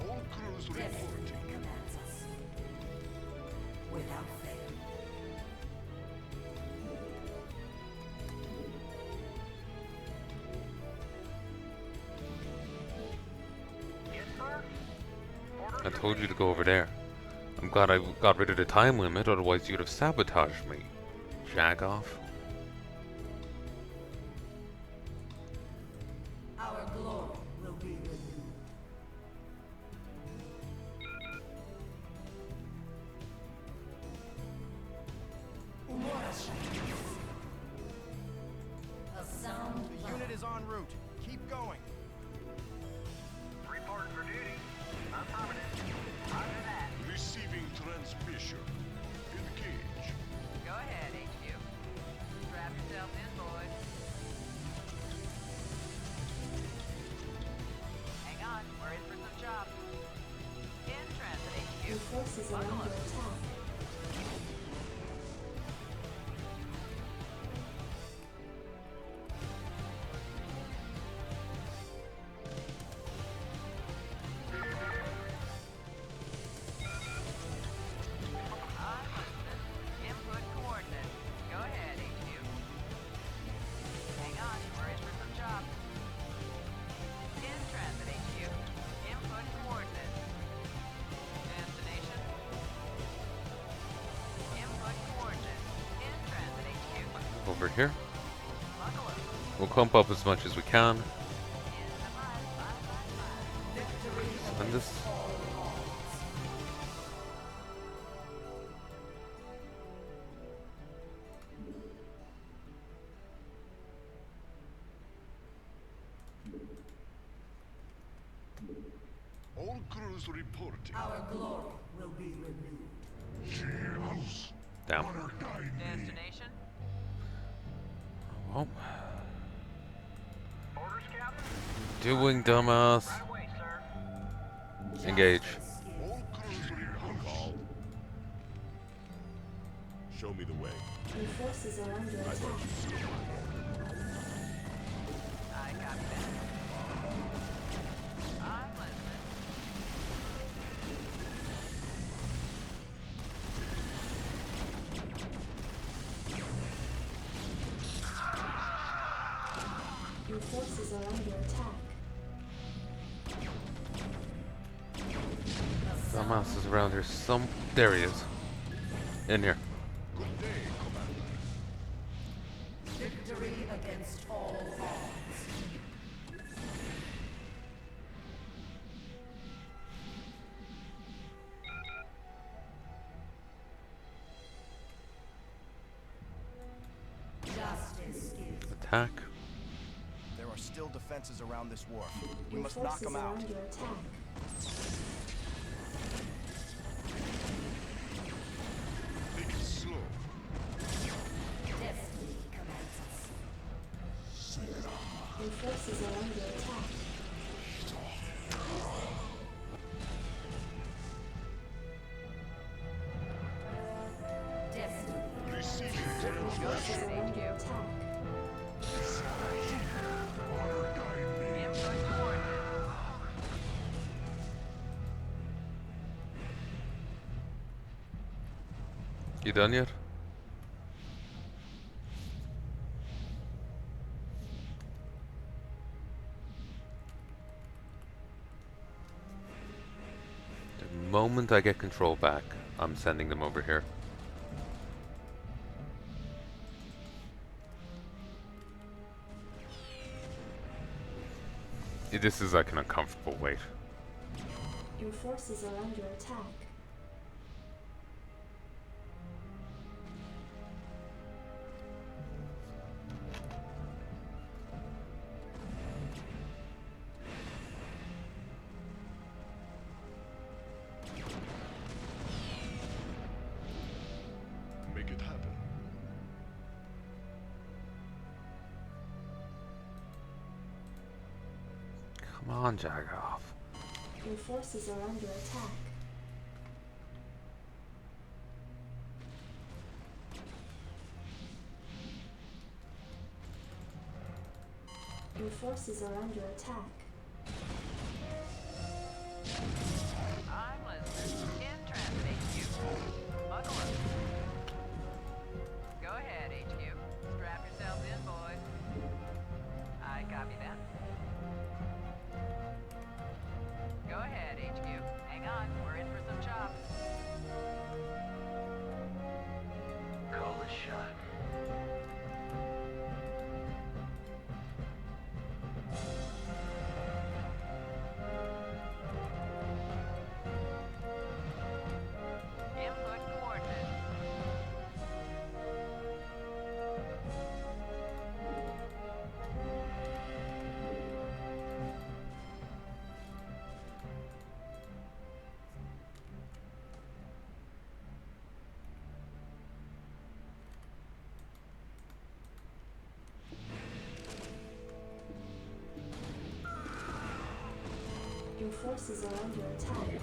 All crews Destiny reporting. commands us. Without fail. Yes, sir. I told you to go over there. I'm glad I got rid of the time limit, otherwise you'd have sabotaged me. Jag off. Our glory will be renewed. A sound The unit is en route. Keep going. Reporting for duty. Affirmative. Roger that. Receiving transmission. Engage. Go ahead, HQ. Strap yourself in, boys. Hang on, we're in for some chops. In transit, HQ. Your forces are Buckle under up. attack. I'm listening. Input coordinates. Go ahead, HQ. Hang on, we're in for some chops. In transit, HQ. Input coordinates. Destination. Input coordinates. In transit, HQ. Over here. Buckle up. We'll clump up as much as we can. In the 5, 5, 5, 5. And this. All crews reporting. Our glory will be renewed. Down. Destination. Well, Orders, Captain. doing, dumbass. Right away, sir. Engage. All crews reporting. Call. Show me the way. Your forces are under I attack. thought you'd see it my way. I copy that. I'm listening. Your forces are under attack. Dumbass is around here. There he is. In here. Good day, Commander. Victory against all odds. Justice is Attack. There are still defenses around this wharf. We Your must knock forces them are out. under attack. Take it slow. destiny commands us. Your forces are under attack. Destiny. Receiving transmission. You done yet? The moment I get control back, I'm sending them over here. This is like an uncomfortable wait. Your forces are under attack. Make it happen. Come on, Jagoff. Your forces are under attack. Your forces are under attack. I'm listening. In transit, HQ. Buckle up. Go ahead, HQ. Strap yourselves in, boys. I copy that. Go ahead, HQ. Hang on, we're in for some chops. Call the shot. Input coordinates. Your forces are under attack.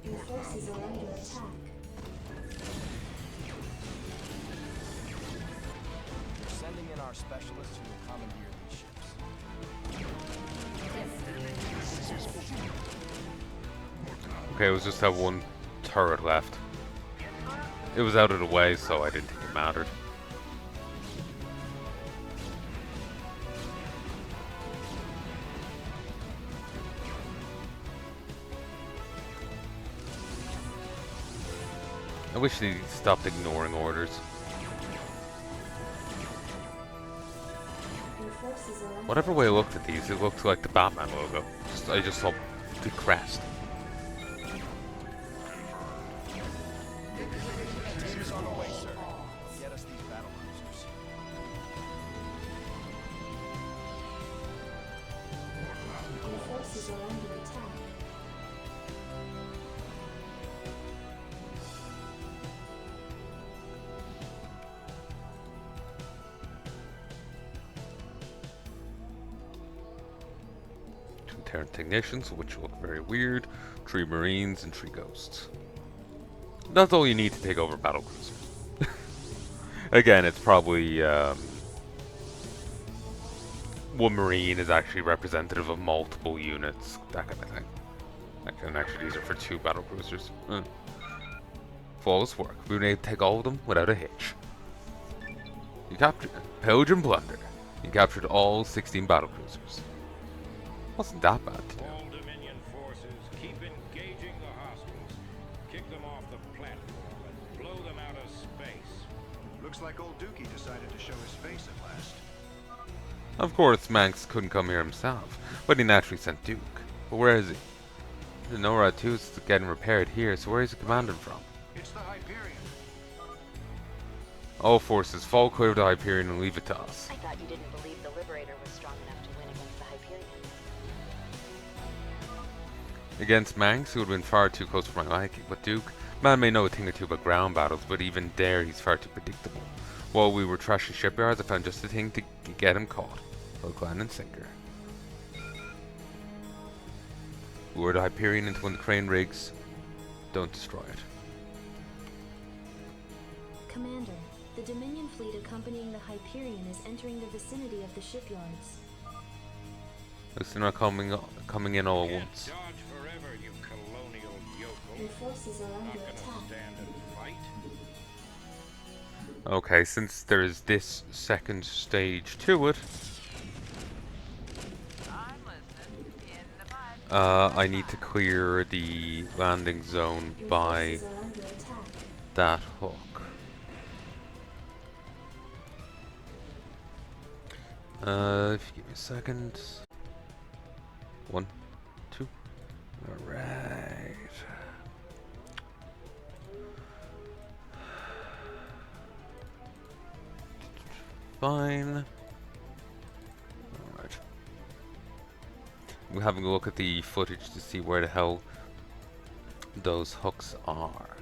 Your forces are under attack. We're sending in our specialists who will commandeer these ships. Okay, it was just that one turret left. It was out of the way, so I didn't think it mattered. I wish they stopped ignoring orders. Your forces are under Whatever way I looked at these, it looked like the Batman logo. I just saw the crest. Teams on the way, sir. Get us these battle cruisers. Your forces are under attack. Two Terran technicians, which look very weird. 3 Marines and 3 Ghosts. That's all you need to take over battle cruisers. Again, it's probably one Marine is actually representative of multiple units, that kind of thing. And actually, these are for 2 battle cruisers. Flawless work. We've been able to take all of them without a hitch. You captured pillage and plunder. You captured all 16 battle cruisers. Wasn't that bad to do. All Dominion forces, keep engaging the hostiles. Kick them off the platform and blow them out of space. Looks like old Dookie decided to show his face at last. Of course, Manx couldn't come here himself, but he naturally sent Duke. But where is he? The NORAD 2 is getting repaired here, so where is he commanding from? It's the Hyperion. All forces, fall clear of the Hyperion and leave it to us. I thought you didn't believe the Liberator was strong enough to win against the Hyperion. Against Manx, he would have been far too close for my liking, but Duke, man may know a thing or two about ground battles, but even there he's far too predictable. While we were trashing shipyards, I found just the thing to get him caught. Hook, line, and sinker. Lure the Hyperion into one of the crane rigs. Don't destroy it. Commander, the Dominion fleet accompanying the Hyperion is entering the vicinity of the shipyards. At least they're not coming in all at once. Dodge forever, you colonial yokel. Your forces are under Not gonna attack. stand and fight. Okay, since there's this second stage to it, I'm listening. In the pipe. I need to clear the landing zone Your by forces are under attack. that hook. If you give me a second. 1, 2. Alright. Fine. Alright. We're having a look at the footage to see where the hell those hooks are.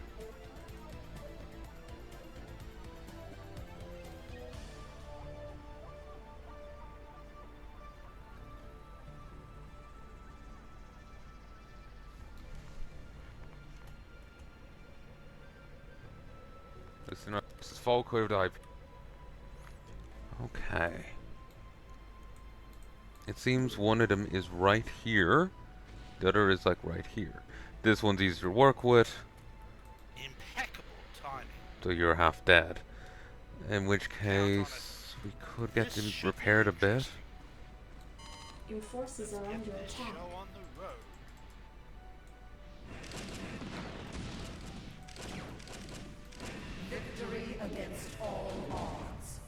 This is fall clear dive. Okay. It seems one of them is right here. The other is like right here. This one's easier to work with. Impeccable timing. So you're half dead. In which case we could get them repaired a bit. Your forces are under This attack. show on the road. Victory against all odds.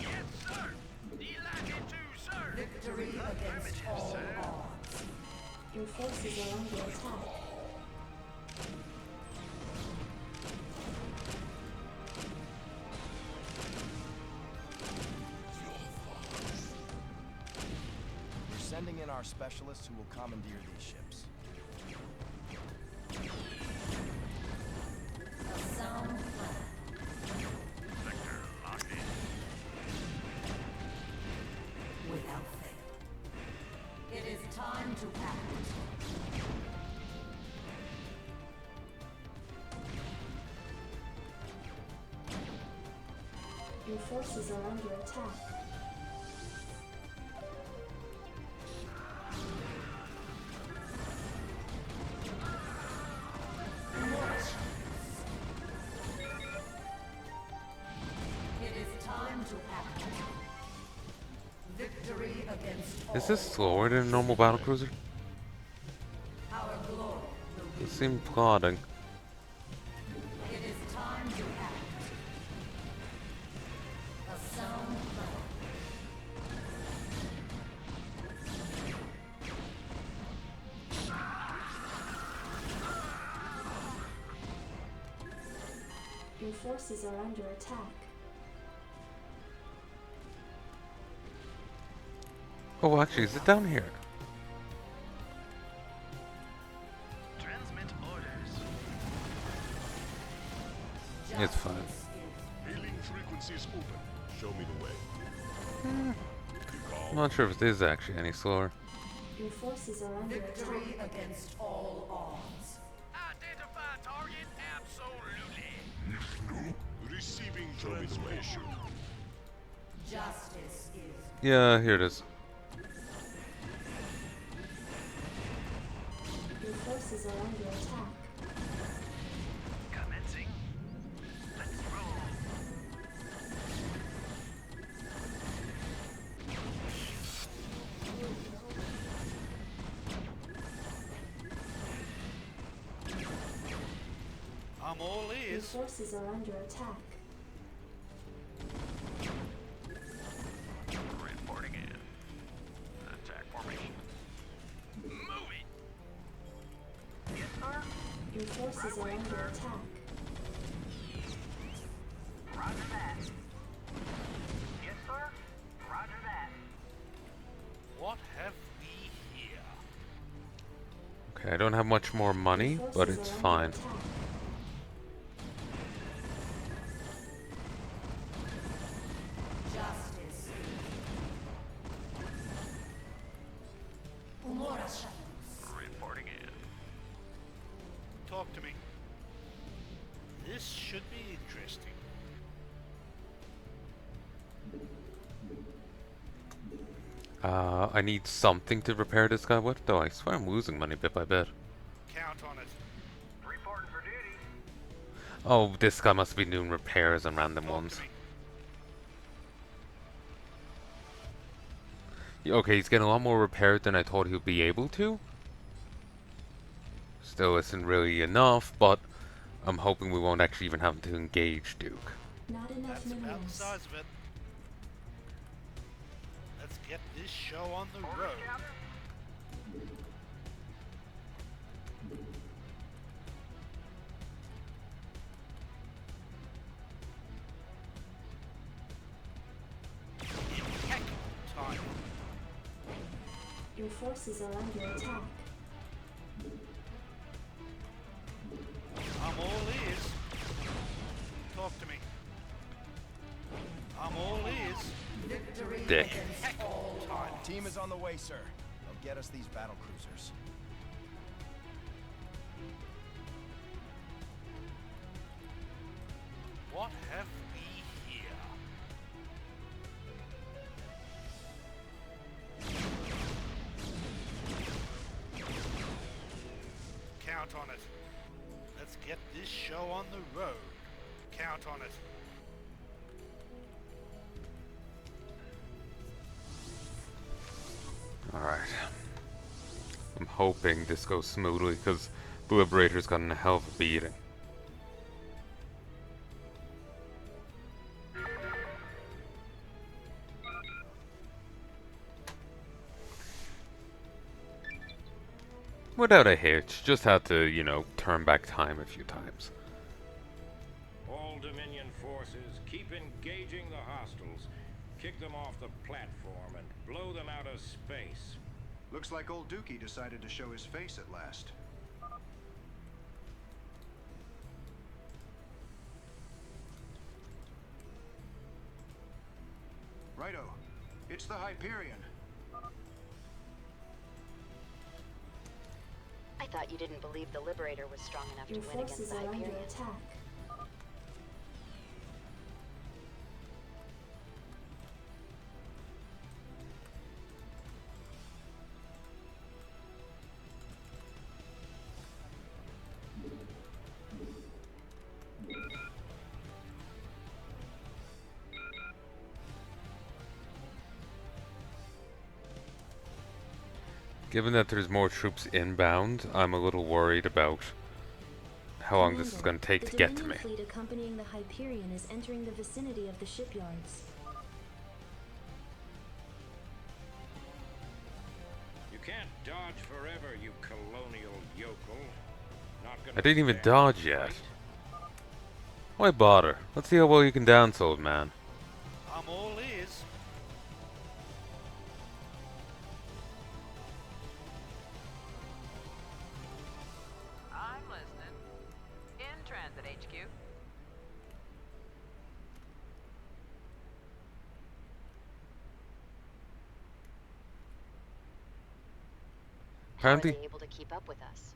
Yes, sir. Delighted to, sir. Victory against all odds. Your forces are under attack. We're sending in our specialists who will commandeer these ships. A sound plan. Sector locked in. Without fail. It is time to act. Your forces are under attack. It is time to act. Victory against all. Is this slower than a normal battlecruiser? Our glory will be. It seemed plodding. It is time to act. A sound plan. Your forces are under attack. Oh, actually, is it down here? Transmit orders. It's fine. Hailing frequencies open. Show me the way. You I'm call? not sure if it is actually any slower. Your forces are under attack. Victory against all odds. Identify target absolutely. Receiving transmission. Justice is. Yeah, here it is. Your forces are under attack. Commencing. Let's roll. I'm all Your ears. forces are under attack. Reporting in. Attack formation. Move it. Yes, sir. Your forces are under attack. Roger that. Yes, sir. Roger that. What have we here? Okay, I don't have much more money, Your but forces it's are under fine. attack. Justice is. Talk to me. This should be interesting. I need something to repair this guy with, though I swear I'm losing money bit by bit. Count on it. Reporting for duty. Oh, this guy must be doing repairs on random Talk ones. to me. Okay, he's getting a lot more repaired than I thought he would be able to. Still isn't really enough, but I'm hoping we won't actually even have to engage Duke. Not enough That's about the minerals. size of it. Let's get this show on the road. Impeccable timing. Your forces are under attack. I'm all ears. Talk to me. I'm all ears. Victory Dick. against all odds. Team is on the way, sir. They'll get us these battle cruisers. What have we here? Count on it. Let's get this show on the road. Count on it. Alright. I'm hoping this goes smoothly, because the Liberator's gotten a hell of a beating. Without a hitch, just had to, you know, turn back time a few times. All Dominion forces, keep engaging the hostiles. Kick them off the platform and blow them out of space. Looks like old Dookie decided to show his face at last. Righto. It's the Hyperion. I thought you didn't believe the Liberator was strong enough Your to win against forces the are under Hyperion. attack. Given that there's more troops inbound, I'm a little worried about how long this is going to take to get to me. The Dominion fleet accompanying the Hyperion is entering the vicinity of the shipyards. You can't dodge forever, you colonial yokel. Not gonna I didn't even stand dodge the yet. fight. Why bother? Let's see how well you can dance, old man. I'm all ears. I'm listening. In transit, HQ. How are Apparently, they able to keep up with us?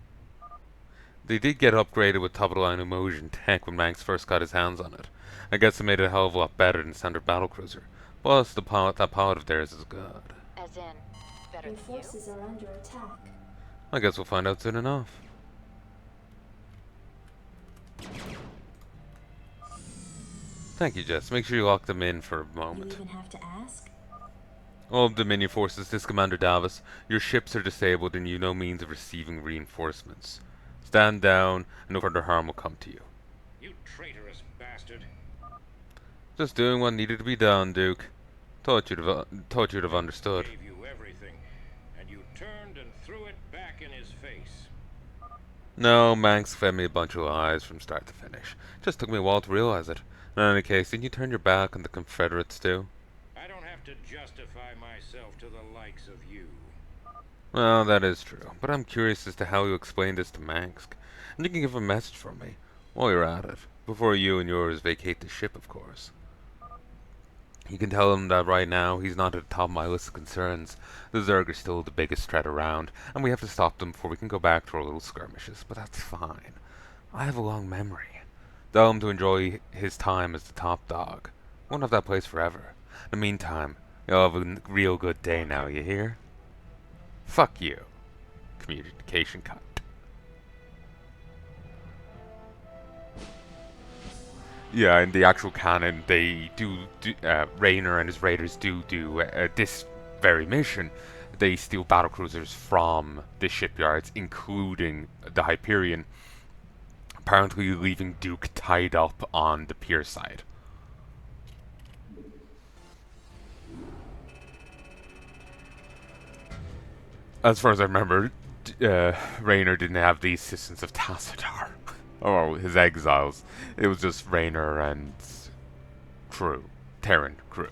they did get upgraded with top-of-the-line immersion tech when Manx first got his hands on it. I guess it made it a hell of a lot better than standard battlecruiser. Plus, that pilot of theirs is good. As in, better Your than you? forces are under attack. I guess we'll find out soon enough. Thank you, Jess. Make sure you lock them in for a You moment. even have to ask? All Dominion forces, this is Commander Davis. Your ships are disabled and you no means of receiving reinforcements. Stand down, and no further harm will come to you. You traitorous bastard. Just doing what needed to be done, Duke. Thought you'd have understood. Gave you everything, and you turned and threw it back in his face. No, Manx fed me a bunch of lies from start to finish. Just took me a while to realize it. In any case, didn't you turn your back on the Confederates too? I don't have to justify myself to the likes of you. Well, that is true, but I'm curious as to how you explain this to Manx. And you can give a message from me, while you're at it. Before you and yours vacate the ship, of course. You can tell him that right now, he's not at the top of my list of concerns. The Zerg are still the biggest threat around, and we have to stop them before we can go back to our little skirmishes, but that's fine. I have a long memory. Tell him to enjoy his time as the top dog. Won't have that place forever. In the meantime, you'll have a real good day now, you hear? Fuck you. Communication cut. Yeah, in the actual canon, they Raynor and his raiders do this very mission. They steal battlecruisers from the shipyards, including the Hyperion, apparently leaving Duke tied up on the pier side. As far as I remember, Raynor didn't have the assistance of Tassadar, or his exiles. It was just Raynor and crew, Terran crew.